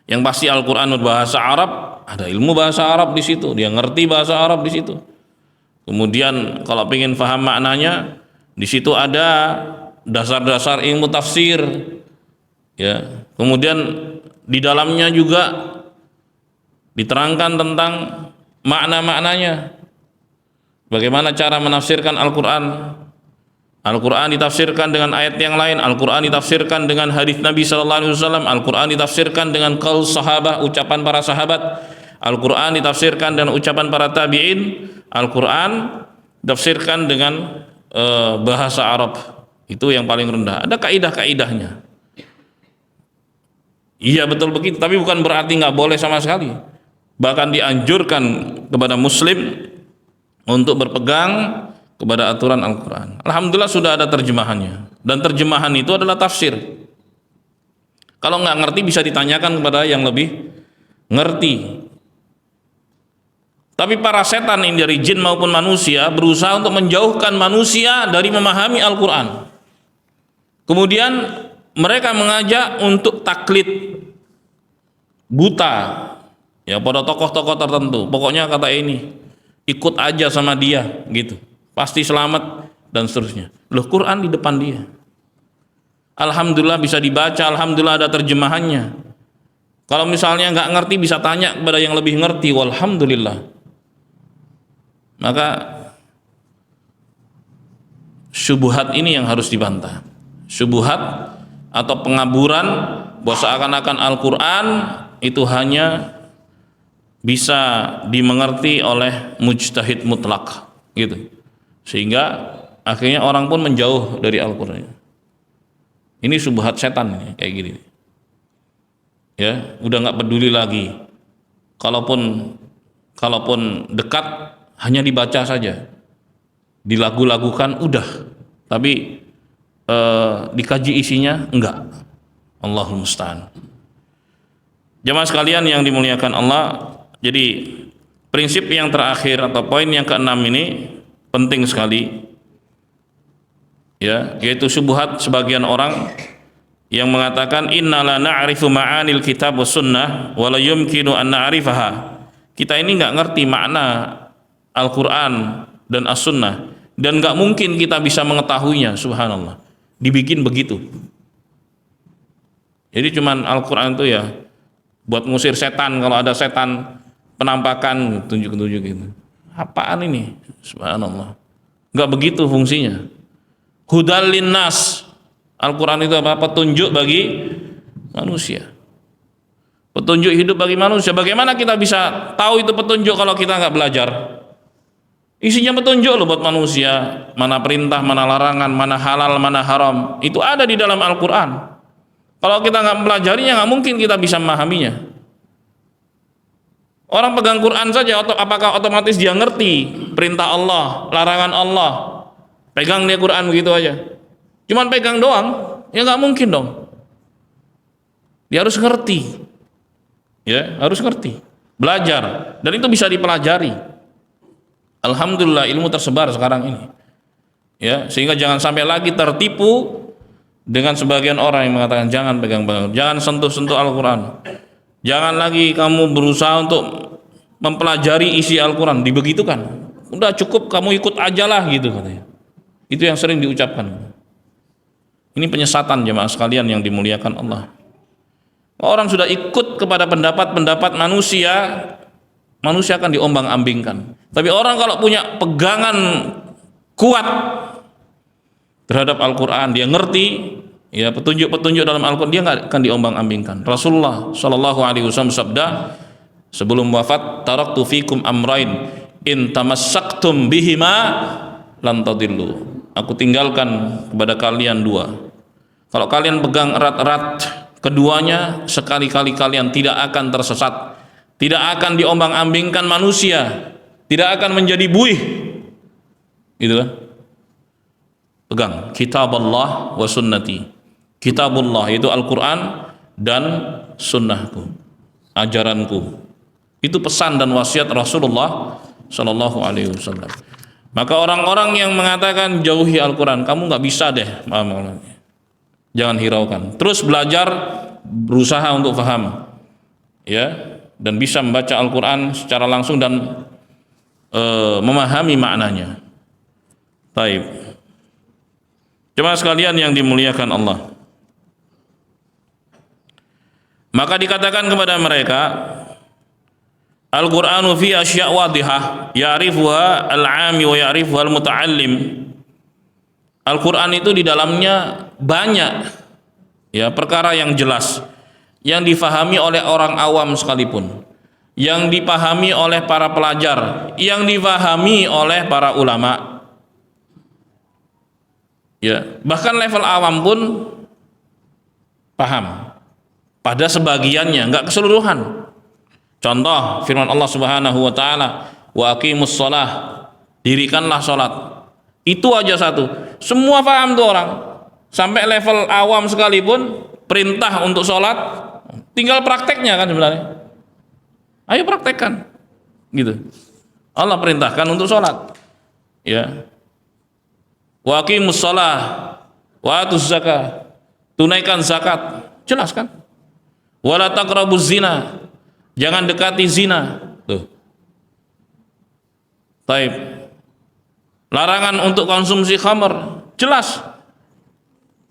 Yang pasti Al-Quran bahasa Arab, ada ilmu bahasa Arab di situ. Dia ngerti bahasa Arab di situ. Kemudian kalau pengen paham maknanya, di situ ada dasar-dasar ilmu tafsir. Ya kemudian di dalamnya juga diterangkan tentang makna-maknanya, bagaimana cara menafsirkan Al-Quran. Al-Quran ditafsirkan dengan ayat yang lain, Al-Quran ditafsirkan dengan hadis Nabi SAW, Al-Quran ditafsirkan dengan qaul sahabah, ucapan para sahabat, Al-Quran ditafsirkan dengan ucapan para tabi'in, Al-Quran ditafsirkan dengan bahasa Arab, itu yang paling rendah. Ada kaidah-kaidahnya. Iya betul begitu, tapi bukan berarti nggak boleh sama sekali. Bahkan dianjurkan kepada muslim untuk berpegang kepada aturan Al-Quran. Alhamdulillah sudah ada terjemahannya, dan terjemahan itu adalah tafsir. Kalau nggak ngerti bisa ditanyakan kepada yang lebih ngerti. Tapi para setan ini dari jin maupun manusia berusaha untuk menjauhkan manusia dari memahami Al-Quran. Kemudian mereka mengajak untuk taklid buta, ya pada tokoh-tokoh tertentu. Pokoknya kata ini ikut aja sama dia gitu, pasti selamat dan seterusnya. Loh, Quran di depan dia, alhamdulillah bisa dibaca, alhamdulillah ada terjemahannya. Kalau misalnya nggak ngerti bisa tanya kepada yang lebih ngerti, walhamdulillah. Maka syubhat ini yang harus dibantah. Syubhat atau pengaburan bahwa seakan-akan Al-Quran itu hanya bisa dimengerti oleh mujtahid mutlak gitu. Sehingga akhirnya orang pun menjauh dari Al-Qur'an. Ini subhat setan ini, kayak gini. Ya, udah nggak peduli lagi. Kalaupun dekat hanya dibaca saja. Dilagu-lagukan udah. Tapi dikaji isinya enggak. Allahul musta'an. Jemaah sekalian yang dimuliakan Allah, jadi prinsip yang terakhir atau poin yang keenam ini penting sekali, ya, yaitu syubhat sebagian orang yang mengatakan inna la na'rifu ma'anil kitab was sunnah wa la yumkinu an na'rifaha. Kita ini nggak ngerti makna Al-Qur'an dan As-Sunnah dan nggak mungkin kita bisa mengetahuinya. Subhanallah, dibikin begitu. Jadi cuman Al-Qur'an itu ya buat ngusir setan, kalau ada setan penampakan tunjuk-tunjuk gitu. Apaan ini? Subhanallah. Enggak begitu fungsinya. Hudal linnas. Al-Qur'an itu apa? Petunjuk bagi manusia. Petunjuk hidup bagi manusia. Bagaimana kita bisa tahu itu petunjuk kalau kita nggak belajar? Isinya petunjuk loh buat manusia. Mana perintah, mana larangan, mana halal, mana haram. Itu ada di dalam Al-Qur'an. Kalau kita nggak mempelajarinya, nggak mungkin kita bisa memahaminya. Orang pegang Quran saja, apakah otomatis dia ngerti perintah Allah, larangan Allah? Pegang dia Quran begitu aja. Cuman pegang doang, ya nggak mungkin dong. Dia harus ngerti, ya harus ngerti, belajar, dan itu bisa dipelajari. Alhamdulillah ilmu tersebar sekarang ini, ya, sehingga jangan sampai lagi tertipu dengan sebagian orang yang mengatakan jangan pegang-pegang, jangan sentuh-sentuh Al-Quran, jangan lagi kamu berusaha untuk mempelajari isi Al-Quran, dibegitukan, udah cukup kamu ikut aja lah gitu katanya. Itu yang sering diucapkan. Ini penyesatan jemaah sekalian yang dimuliakan Allah. Orang sudah ikut kepada pendapat-pendapat manusia, manusia akan diombang-ambingkan. Tapi orang kalau punya pegangan kuat terhadap Al-Quran, dia ngerti ya petunjuk-petunjuk dalam Al-Quran, dia nggak akan diombang-ambingkan. Rasulullah Shallallahu Alaihi Wasallam sabda sebelum wafat, taraktu fikum amrain in tamassaktum bihima lan tadillu. Aku tinggalkan kepada kalian dua. Kalau kalian pegang erat-erat keduanya, sekali-kali kalian tidak akan tersesat, tidak akan diombang-ambingkan manusia, tidak akan menjadi buih. Gitu kan? Pegang kitab Allah wa sunnati. Kitabullah itu Al-Quran dan sunnahku, ajaranku. Itu pesan dan wasiat Rasulullah Shallallahu Alaihi Wasallam. Maka orang-orang yang mengatakan jauhi Al-Quran, kamu nggak bisa deh, jangan hiraukan. Terus belajar, berusaha untuk paham, ya, dan bisa membaca Al-Quran secara langsung dan memahami maknanya. Baik. Jemaah sekalian yang dimuliakan Allah, maka dikatakan kepada mereka, Al-Qur'anu fi asya' wadihah ya'rifuha al-'ami wa ya'rifuha al-muta'allim. Al-Qur'an itu di dalamnya banyak ya perkara yang jelas, yang difahami oleh orang awam sekalipun, yang dipahami oleh para pelajar, yang difahami oleh para ulama. Ya, bahkan level awam pun paham pada sebagiannya, enggak keseluruhan. Contoh firman Allah Subhanahu wa taala, wa aqimus shalah, dirikanlah salat. Itu aja satu. Semua paham tuh orang. Sampai level awam sekalipun perintah untuk salat, tinggal prakteknya kan sebenarnya. Ayo praktekkan. Gitu. Allah perintahkan untuk salat. Ya. Wa aqimus shalah wa atuz zakah, tunaikan zakat, jelas kan? Wala taqrabuz zina, jangan dekati zina. Tuh. Baik. Larangan untuk konsumsi khamr, jelas.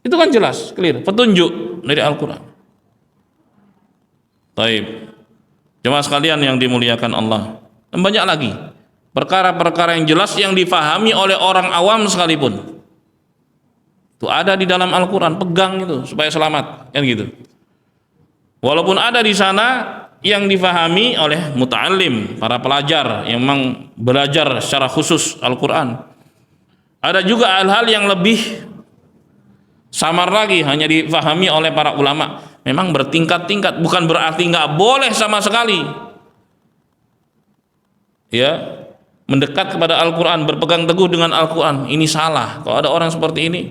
Itu kan jelas, clear, petunjuk dari Al-Qur'an. Baik. Jemaah sekalian yang dimuliakan Allah, dan banyak lagi perkara-perkara yang jelas yang difahami oleh orang awam sekalipun. Itu ada di dalam Al-Quran, pegang itu supaya selamat, kan gitu. Walaupun ada di sana yang difahami oleh muta'allim, para pelajar yang memang belajar secara khusus Al-Quran. Ada juga hal-hal yang lebih samar lagi, hanya difahami oleh para ulama. Memang bertingkat-tingkat, bukan berarti nggak boleh sama sekali ya mendekat kepada Al-Quran, berpegang teguh dengan Al-Quran. Ini salah. Kalau ada orang seperti ini,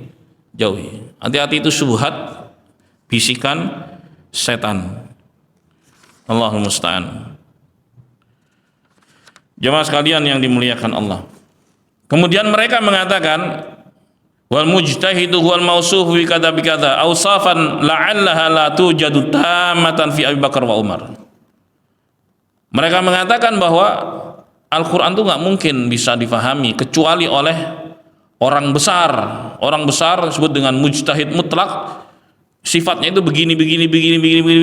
jauhi. Hati-hati, itu syubhat, bisikan setan. Allahumma musta'an. Jemaah sekalian yang dimuliakan Allah. Kemudian mereka mengatakan wal mujtahidu wal mausufu bi kadza bi kadza awsafan la'allaha la tujadu tamatan fi Abi Bakar wa Umar. Mereka mengatakan bahwa Al-Quran itu nggak mungkin bisa difahami kecuali oleh orang besar. Orang besar disebut dengan mujtahid mutlak. Sifatnya itu begini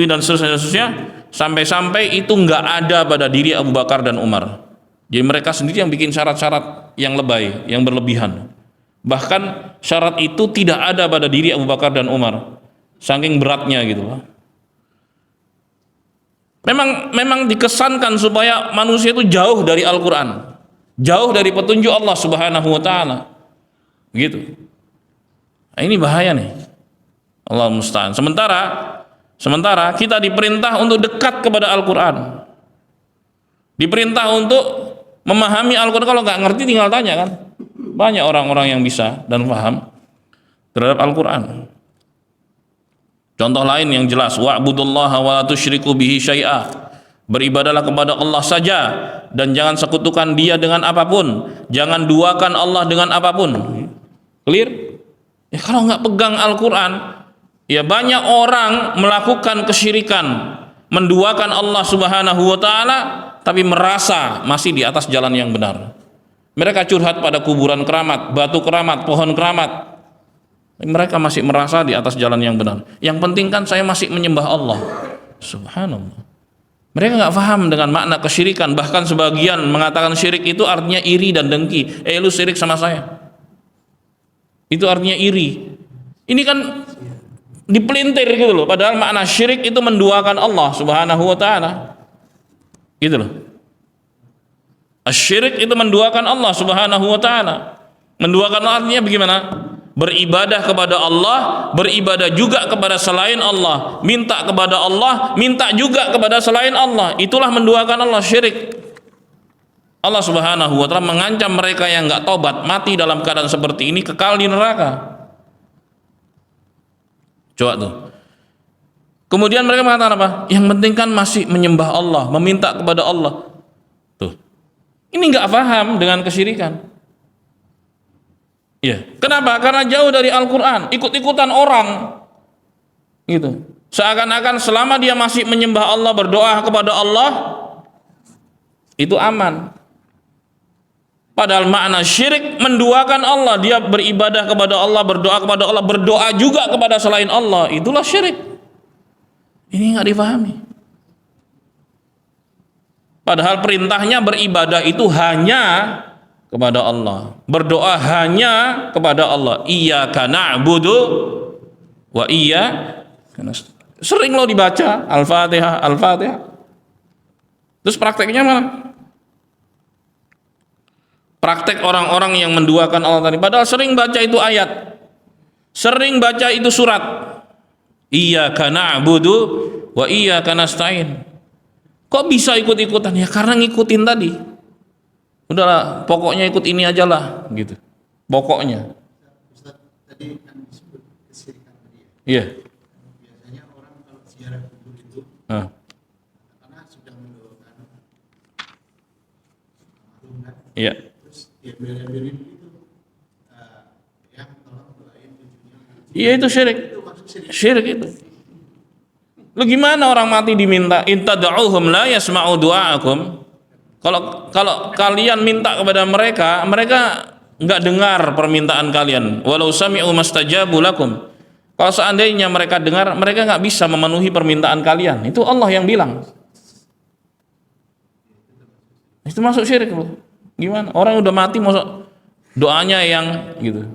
dan seterusnya, sampai-sampai itu nggak ada pada diri Abu Bakar dan Umar. Jadi mereka sendiri yang bikin syarat-syarat yang lebay, yang berlebihan. Bahkan syarat itu tidak ada pada diri Abu Bakar dan Umar, saking beratnya gitu. Memang dikesankan supaya manusia itu jauh dari Al-Quran, jauh dari petunjuk Allah Subhanahu wa Ta'ala, gitu. Nah, ini bahaya nih. Allah musta'an. Sementara kita diperintah untuk dekat kepada Al-Quran, diperintah untuk memahami Al-Quran. Kalau nggak ngerti tinggal tanya kan. Banyak orang-orang yang bisa dan paham terhadap Al-Quran. Contoh lain yang jelas, wa'budullaha wa la tusyriku bihi syai'a. Beribadalah kepada Allah saja dan jangan sekutukan Dia dengan apapun. Jangan duakan Allah dengan apapun. Clear? Ya, kalau nggak pegang Al-Quran, ya banyak orang melakukan kesyirikan, menduakan Allah Subhanahu wa Ta'ala, tapi merasa masih di atas jalan yang benar. Mereka curhat pada kuburan keramat, batu keramat, pohon keramat. Mereka masih merasa di atas jalan yang benar. Yang penting kan saya masih menyembah Allah. Subhanallah. Mereka nggak paham dengan makna kesyirikan. Bahkan sebagian mengatakan syirik itu artinya iri dan dengki. Lu syirik sama saya. Itu artinya iri. Ini kan dipelintir gitu loh. Padahal makna syirik itu menduakan Allah Subhanahu wa Ta'ala. Gitu loh. Asyirik itu menduakan Allah Subhanahu wa Ta'ala. Menduakan artinya bagaimana? Beribadah kepada Allah, beribadah juga kepada selain Allah, minta kepada Allah, minta juga kepada selain Allah. Itulah menduakan Allah, syirik. Allah Subhanahu wa Ta'ala mengancam mereka yang enggak taubat, mati dalam keadaan seperti ini, kekal di neraka. Coba tuh. Kemudian mereka mengatakan apa? Yang penting kan masih menyembah Allah, meminta kepada Allah. Tuh. Ini enggak paham dengan kesyirikan. Ya, kenapa? Karena jauh dari Al-Quran, ikut-ikutan orang, gitu. Seakan-akan selama dia masih menyembah Allah, berdoa kepada Allah, itu aman. Padahal makna syirik menduakan Allah, dia beribadah kepada Allah, berdoa kepada Allah, berdoa juga kepada selain Allah, itulah syirik. Ini nggak dipahami. Padahal perintahnya beribadah itu hanya kepada Allah, berdoa hanya kepada Allah. Iyyaka na'budu wa iyyaka nasta'in. Sering lo dibaca Al-Fatihah, Al-Fatihah. Terus prakteknya mana? Praktek orang-orang yang menduakan Allah tadi. Padahal sering baca itu ayat, sering baca itu surat. Iyyaka na'budu wa iyyaka nasta'in. Kok bisa ikut-ikutan? Ya karena ngikutin tadi. Udahlah, pokoknya ikut ini aja lah, gitu. Pokoknya. Ustaz, tadi kan disebut kesyirikan tadi ya. Iya. Biasanya orang kalau ziarah kubur itu, karena sudah mendoakan almarhum kan, Iya. terus dia bela-belain itu, yang tolong doain cucunya. Iya, itu syirik. Itu maksud syirik. Syirik itu. Lu gimana orang mati diminta intad'uhum la yasma'u du'aakum? Kalau kalian minta kepada mereka, mereka nggak dengar permintaan kalian. Walau sami'u mastajabu lakum. Kalau seandainya mereka dengar, mereka nggak bisa memenuhi permintaan kalian. Itu Allah yang bilang. Itu masuk syirik loh. Gimana? Orang udah mati masuk doanya yang gitu.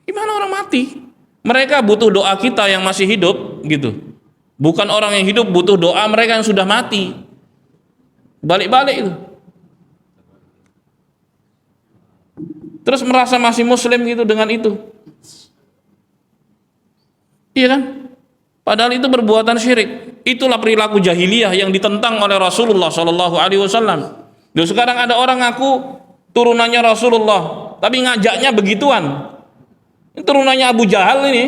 Gimana orang mati? Mereka butuh doa kita yang masih hidup gitu. Bukan orang yang hidup butuh doa mereka yang sudah mati. Balik-balik itu. Terus merasa masih muslim gitu dengan itu. Iya kan? Padahal itu perbuatan syirik. Itulah perilaku jahiliyah yang ditentang oleh Rasulullah Shallallahu Alaihi Wasallam. Sekarang ada orang ngaku turunannya Rasulullah, tapi ngajaknya begituan. Ini turunannya Abu Jahal ini.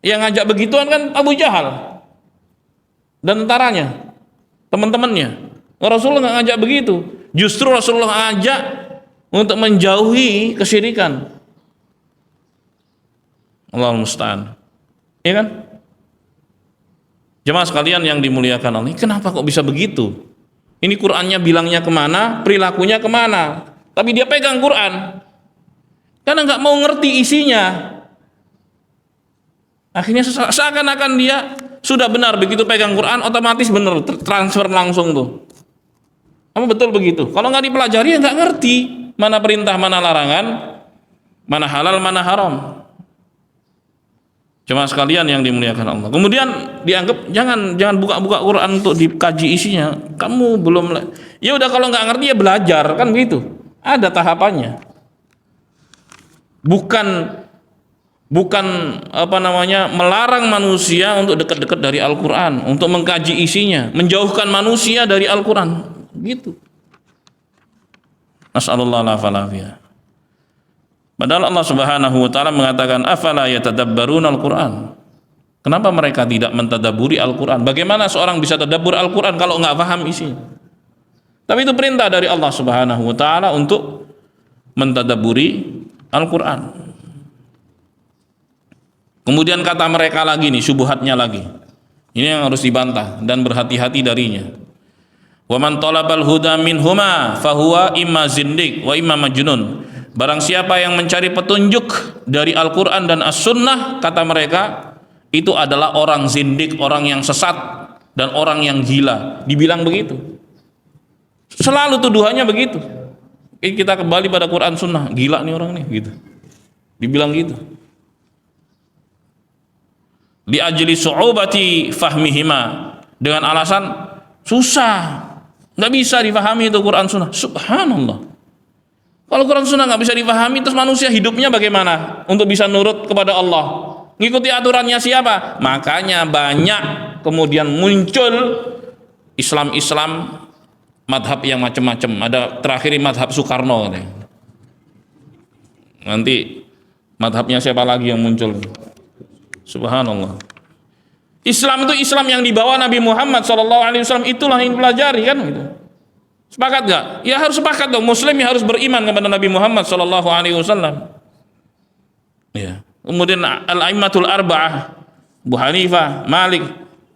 Yang ngajak begituan kan Abu Jahal dan tentaranya, teman-temannya. Rasulullah nggak ngajak begitu. Justru Rasulullah ngajak untuk menjauhi kesyirikan. Allahul musta'an. Iya kan? Jemaah sekalian yang dimuliakan Allah, kenapa kok bisa begitu? Ini Qur'annya bilangnya kemana, perilakunya kemana? Tapi dia pegang Qur'an karena nggak mau ngerti isinya. Akhirnya seakan-akan dia sudah benar, begitu pegang Quran otomatis benar, transfer langsung tuh. Apa betul begitu? Kalau nggak dipelajari ya nggak ngerti mana perintah, mana larangan, mana halal, mana haram. Cuma sekalian yang dimuliakan Allah. Kemudian dianggap jangan buka-buka Quran untuk dikaji isinya. Kamu belum, ya udah kalau nggak ngerti ya belajar kan begitu. Ada tahapannya. Bukan melarang manusia untuk dekat-dekat dari Al-Quran, untuk mengkaji isinya, menjauhkan manusia dari Al-Quran, gitu. Nas'alullah al-afiyah. Padahal Allah Subhanahu wa taala mengatakan afala yatadabbaruna Al-Quran. Kenapa mereka tidak mentadabburi Al-Quran? Bagaimana seorang bisa tadabbur Al-Quran kalau nggak paham isinya? Tapi itu perintah dari Allah Subhanahu wa taala untuk mentadabburi Al-Quran. Kemudian kata mereka lagi nih, syubhatnya lagi. Ini yang harus dibantah dan berhati-hati darinya. Wa man talabal huda minhuma fahuwa imma zindiq wa imma majnun. Barang siapa yang mencari petunjuk dari Al-Qur'an dan As-Sunnah, kata mereka, itu adalah orang zindik, orang yang sesat dan orang yang gila. Dibilang begitu. Selalu tuduhannya begitu. Kita kembali pada Quran Sunnah, gila nih orang nih gitu. Dibilang gitu. Li ajli su'ubati fahmihima, dengan alasan susah, nggak bisa dipahami itu Quran Sunnah. Subhanallah. Kalau Quran Sunnah nggak bisa dipahami, terus manusia hidupnya bagaimana untuk bisa nurut kepada Allah? Ngikuti aturannya siapa? Makanya banyak kemudian muncul Islam madhab yang macam-macam. Ada terakhir madhab Soekarno katanya. Nanti madhabnya siapa lagi yang muncul? Subhanallah. Islam itu Islam yang dibawa Nabi Muhammad SAW, itulah yang dipelajari kan gitu. Sepakat gak? Ya harus sepakat dong. Muslim ya harus beriman kepada Nabi Muhammad SAW. Ya. Kemudian al-aimmatul arba'ah, Abu Hanifah, Malik,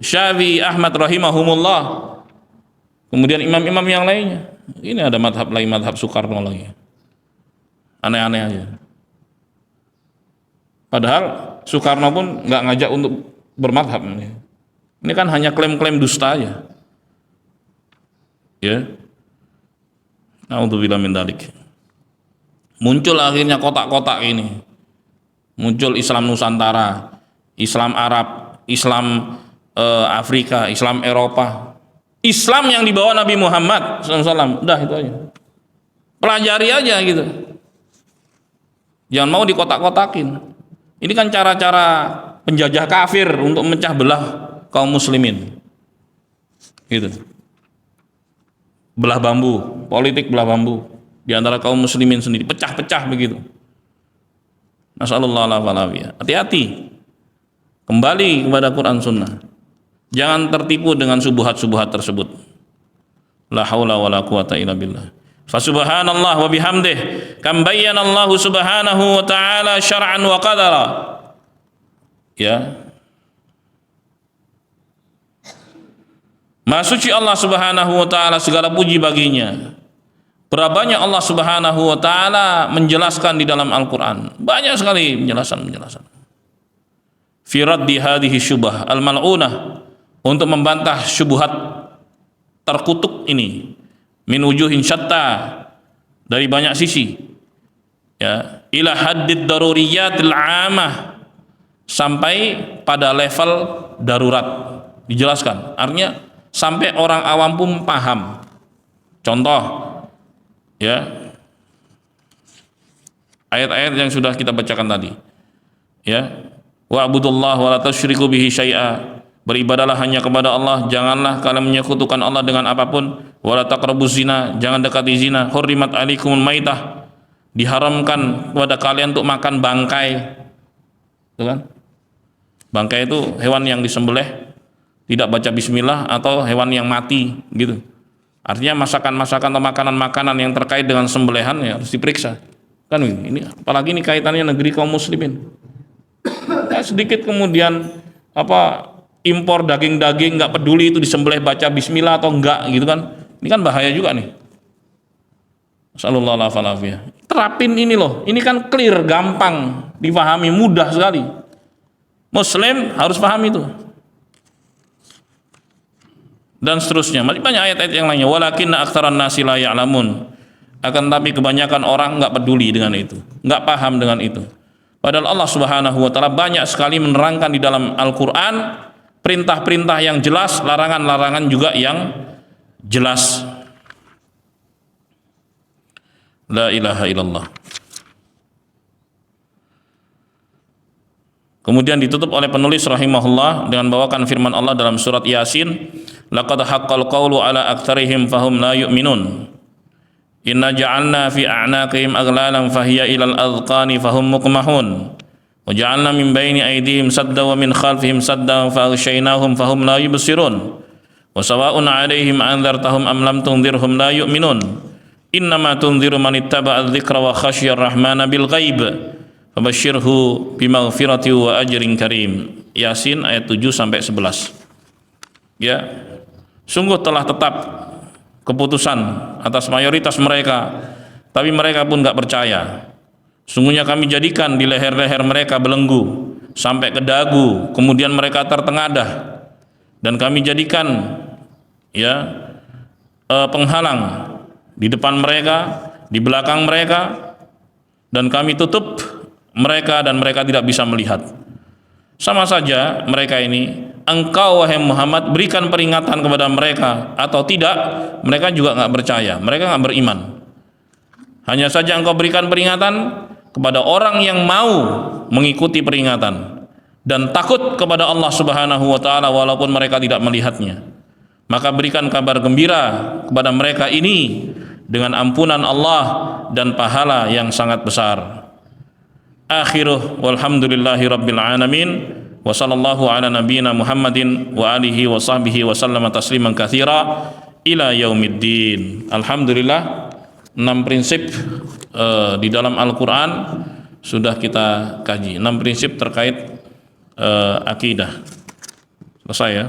Syafi'i, Ahmad rahimahumullah. Kemudian imam-imam yang lainnya. Ini ada madhab lain, madhab Soekarno lagi. Aneh-aneh aja. Padahal Soekarno pun nggak ngajak untuk bermadhab. Ini kan hanya klaim-klaim dusta aja. Ya. Na'udzubillah min dzalik. Muncul akhirnya kotak-kotak ini. Muncul Islam Nusantara, Islam Arab, Islam Afrika, Islam Eropa. Islam yang dibawa Nabi Muhammad SAW. Udah itu aja. Pelajari aja gitu. Jangan mau dikotak-kotakin. Ini kan cara-cara penjajah kafir untuk memecah belah kaum muslimin. Gitu. Belah bambu, politik belah bambu di antara kaum muslimin sendiri, pecah-pecah begitu. Nasallallahu alaihi. Hati-hati. Kembali kepada Quran Sunnah. Jangan tertipu dengan subuhat-subuhat tersebut. La haula wala quwata illa billah. Fa subhanallah wa bihamdih kam bayyana Allah subhanahu wa ta'ala syar'an wa qadara. Ya. Maha suci Allah Subhanahu wa taala, segala puji baginya. Berapa banyak Allah Subhanahu wa taala menjelaskan di dalam Al-Qur'an. Banyak sekali penjelasan. Fi raddi hadhihi syubhah al-mal'unah, untuk membantah syubhat terkutuk ini. Min wujuhin syatta, dari banyak sisi. Ya, ila haddid daruriyatil 'amah, sampai pada level darurat, dijelaskan. Artinya sampai orang awam pun paham. Contoh, ya, ayat-ayat yang sudah kita bacakan tadi, ya, wa'budullah wa la tusyriku bihi syai'a, beribadalah hanya kepada Allah, janganlah kalian menyekutukan Allah dengan apapun, wa la taqrabuz zina, jangan dekati zina, hurrimat alaikumul maitah, diharamkan kepada kalian untuk makan bangkai, itu kan, bangkai itu hewan yang disembelih tidak baca bismillah atau hewan yang mati gitu. Artinya masakan-masakan atau makanan-makanan yang terkait dengan sembelihan ya harus diperiksa. Kan ini apalagi ini kaitannya negeri kaum muslimin. Nah, sedikit kemudian impor daging-daging nggak peduli itu disembelih baca bismillah atau enggak gitu kan. Ini kan bahaya juga nih. Sallallahu alaihi wasallam. Terapin ini loh. Ini kan clear, gampang dipahami, mudah sekali. Muslim harus paham itu. Dan seterusnya. Masih banyak ayat-ayat yang lainnya. Walakinna aktsaran nasi la ya'lamun. Akan tapi kebanyakan orang nggak peduli dengan itu, nggak paham dengan itu. Padahal Allah Subhanahu wa taala banyak sekali menerangkan di dalam Al-Qur'an perintah-perintah yang jelas, larangan-larangan juga yang jelas. La ilaha illallah. Kemudian ditutup oleh penulis rahimahullah dengan bawakan firman Allah dalam surat Yasin, laqad haqqal qawlu ala aktsarihim fahum la yu'minun. Inna ja'alna fi a'naqihim aghlalan fahiya ilal adqani fahum muqmahun. Wa ja'alna min baini aydihim sadda wa min khalfihim sadda fa aghshaynahum fahum la yubsirun. Wa sawa'un 'alaihim anzartahum am lam tunzirhum la yu'minun. Innama tunziru man ittaba'a adh-dhikra wa khashiya ar-rahmana bil ghaib. Fabashshirhu bimaghfirati wa ajrin karim. Yasin ayat 7 sampai 11. Ya. Sungguh telah tetap keputusan atas mayoritas mereka, tapi mereka pun gak percaya. Sungguhnya kami jadikan di leher-leher mereka belenggu sampai ke dagu, kemudian mereka tertengadah, dan kami jadikan penghalang di depan mereka, di belakang mereka, dan kami tutup mereka dan mereka tidak bisa melihat. Sama saja mereka ini, engkau wahai Muhammad berikan peringatan kepada mereka atau tidak, mereka juga nggak percaya, mereka nggak beriman. Hanya saja engkau berikan peringatan kepada orang yang mau mengikuti peringatan dan takut kepada Allah Subhanahu wa taala walaupun mereka tidak melihatnya. Maka berikan kabar gembira kepada mereka ini dengan ampunan Allah dan pahala yang sangat besar. Akhiruh walhamdulillahi rabbil alamin. Wa sallallahu ala nabiyyina Muhammadin wa alihi wa sahbihi wa sallama tasliman katsira ila yaumiddin. Alhamdulillah, 6 prinsip di dalam Al-Qur'an sudah kita kaji. 6 prinsip terkait akidah. Selesai ya.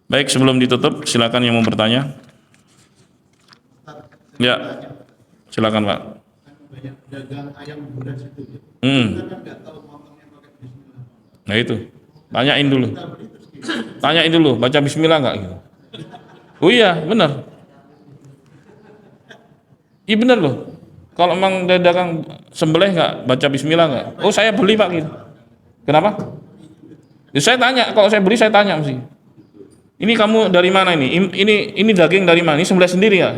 Baik, sebelum ditutup silakan yang mau bertanya. Ya. Silakan, Pak. Banyak dagang ayam beras itu. Kita kan nggak tahu motongnya pakai bismillah. Nah itu, tanyain dulu, baca bismillah nggak gitu. Oh iya, benar. Iya benar loh. Kalau emang dagang sembelih nggak baca bismillah nggak? Oh saya beli Pak gitu. Kenapa? Ya, saya tanya, kalau saya beli saya tanya mesti. Ini kamu dari mana ini? Ini daging dari mana? Ini sembelih sendiri ya?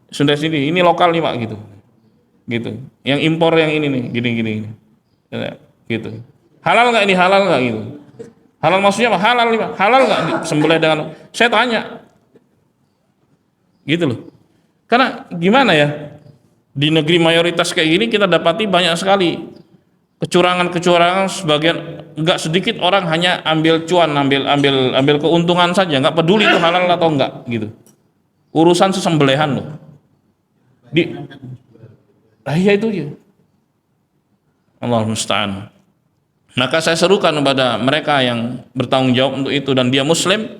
Sembelih sendiri. Ini lokal nih Pak gitu. Gitu. Yang impor yang ini nih, gini. Gitu. Halal nggak ini? Halal nggak gitu? Halal maksudnya apa? Halal nih Pak. Halal nggak sembelih dengan? Saya tanya. Gitu loh. Karena gimana ya? Di negeri mayoritas kayak gini kita dapati banyak sekali kecurangan sebagian, nggak sedikit orang hanya ambil cuan, ambil keuntungan saja, nggak peduli itu halal atau enggak gitu. Urusan sesembelihan loh. Ya itu ya. Allahul musta'an. Maka saya serukan kepada mereka yang bertanggung jawab untuk itu dan dia muslim,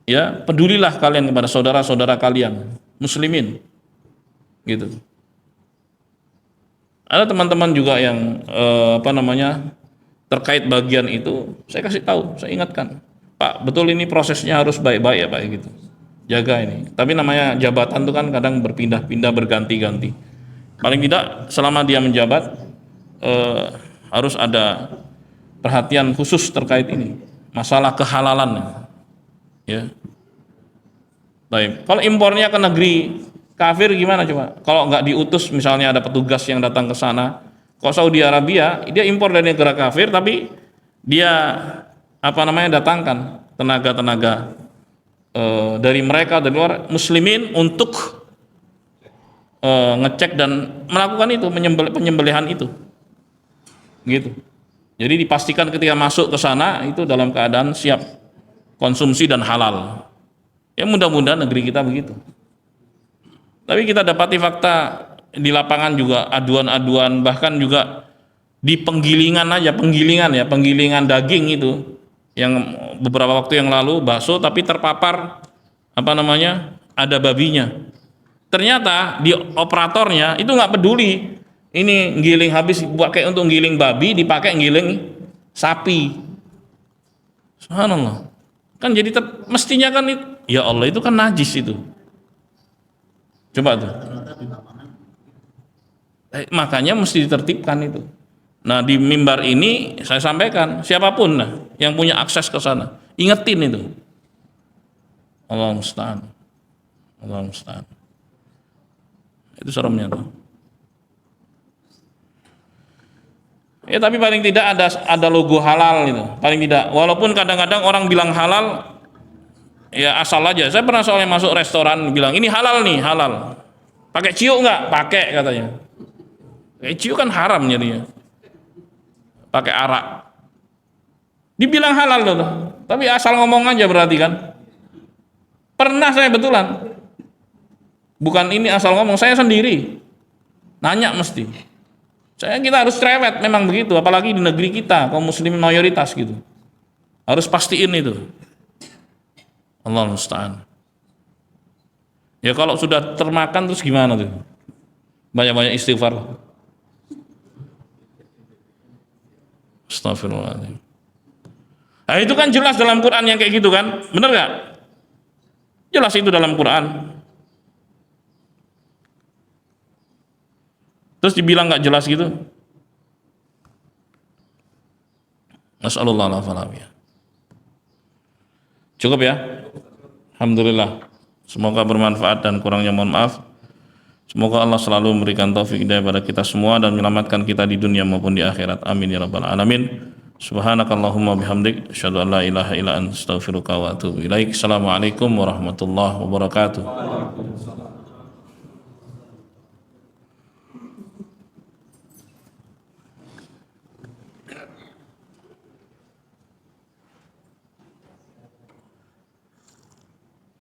ya, pedulilah kalian kepada saudara-saudara kalian muslimin. Gitu. Ada teman-teman juga yang terkait bagian itu, saya kasih tahu, saya ingatkan, Pak, betul ini prosesnya harus baik-baik ya Pak gitu. Jaga ini. Tapi namanya jabatan itu kan kadang berpindah-pindah, berganti-ganti. Paling tidak selama dia menjabat harus ada perhatian khusus terkait ini, masalah kehalalan. Ya. Baik. Kalau impornya ke negeri kafir gimana coba? Kalau nggak diutus, misalnya ada petugas yang datang ke sana. Kalau Saudi Arabia, dia impor dari negara kafir, tapi dia datangkan tenaga-tenaga dari mereka dari luar muslimin untuk ngecek dan melakukan itu penyembelihan itu, gitu. Jadi dipastikan ketika masuk ke sana itu dalam keadaan siap konsumsi dan halal. Ya mudah-mudahan negeri kita begitu. Tapi kita dapati fakta di lapangan juga aduan-aduan, bahkan juga di penggilingan daging itu yang beberapa waktu yang lalu bakso tapi terpapar ada babinya. Ternyata di operatornya itu nggak peduli ini giling habis pakai untuk giling babi, dipakai giling sapi. Subhanallah. Kan jadi mestinya kan ya Allah itu kan najis itu. Coba tuh. Makanya mesti ditertibkan itu. Nah di mimbar ini saya sampaikan siapapun yang punya akses ke sana, ingetin itu. Allah musta'an. Allah musta'an. Itu seremnya tuh. Ya tapi paling tidak ada logo halal itu, paling tidak. Walaupun kadang-kadang orang bilang halal, ya asal aja. Saya pernah soalnya masuk restoran bilang ini halal nih, halal. Pakai ciuk nggak? Pakai katanya. Ciuk kan haram jadinya. Pakai arak. Dibilang halal tuh, tapi asal ngomong aja berarti kan. Pernah saya betulan. Bukan ini asal ngomong, saya sendiri nanya mesti. Kita harus cerewet, memang begitu. Apalagi di negeri kita, kaum muslim mayoritas gitu. Harus pastiin itu. Allah musta'an. Ya kalau sudah termakan terus gimana tuh? Banyak-banyak istighfar. Astagfirullahaladzim. Nah itu kan jelas dalam Quran yang kayak gitu kan, bener gak? Jelas itu dalam Quran. Terus dibilang gak jelas gitu. Nas'alullah al-afiyah. Cukup ya? Alhamdulillah. Semoga bermanfaat dan kurangnya mohon maaf. Semoga Allah selalu memberikan taufik hidayah kepada kita semua dan menyelamatkan kita di dunia maupun di akhirat. Amin ya rabbal alamin. Subhanakallahumma bihamdik asyhadu an la ilaha illa anta astaghfiruka wa atubu ilaik. Assalamualaikum warahmatullahi wabarakatuh.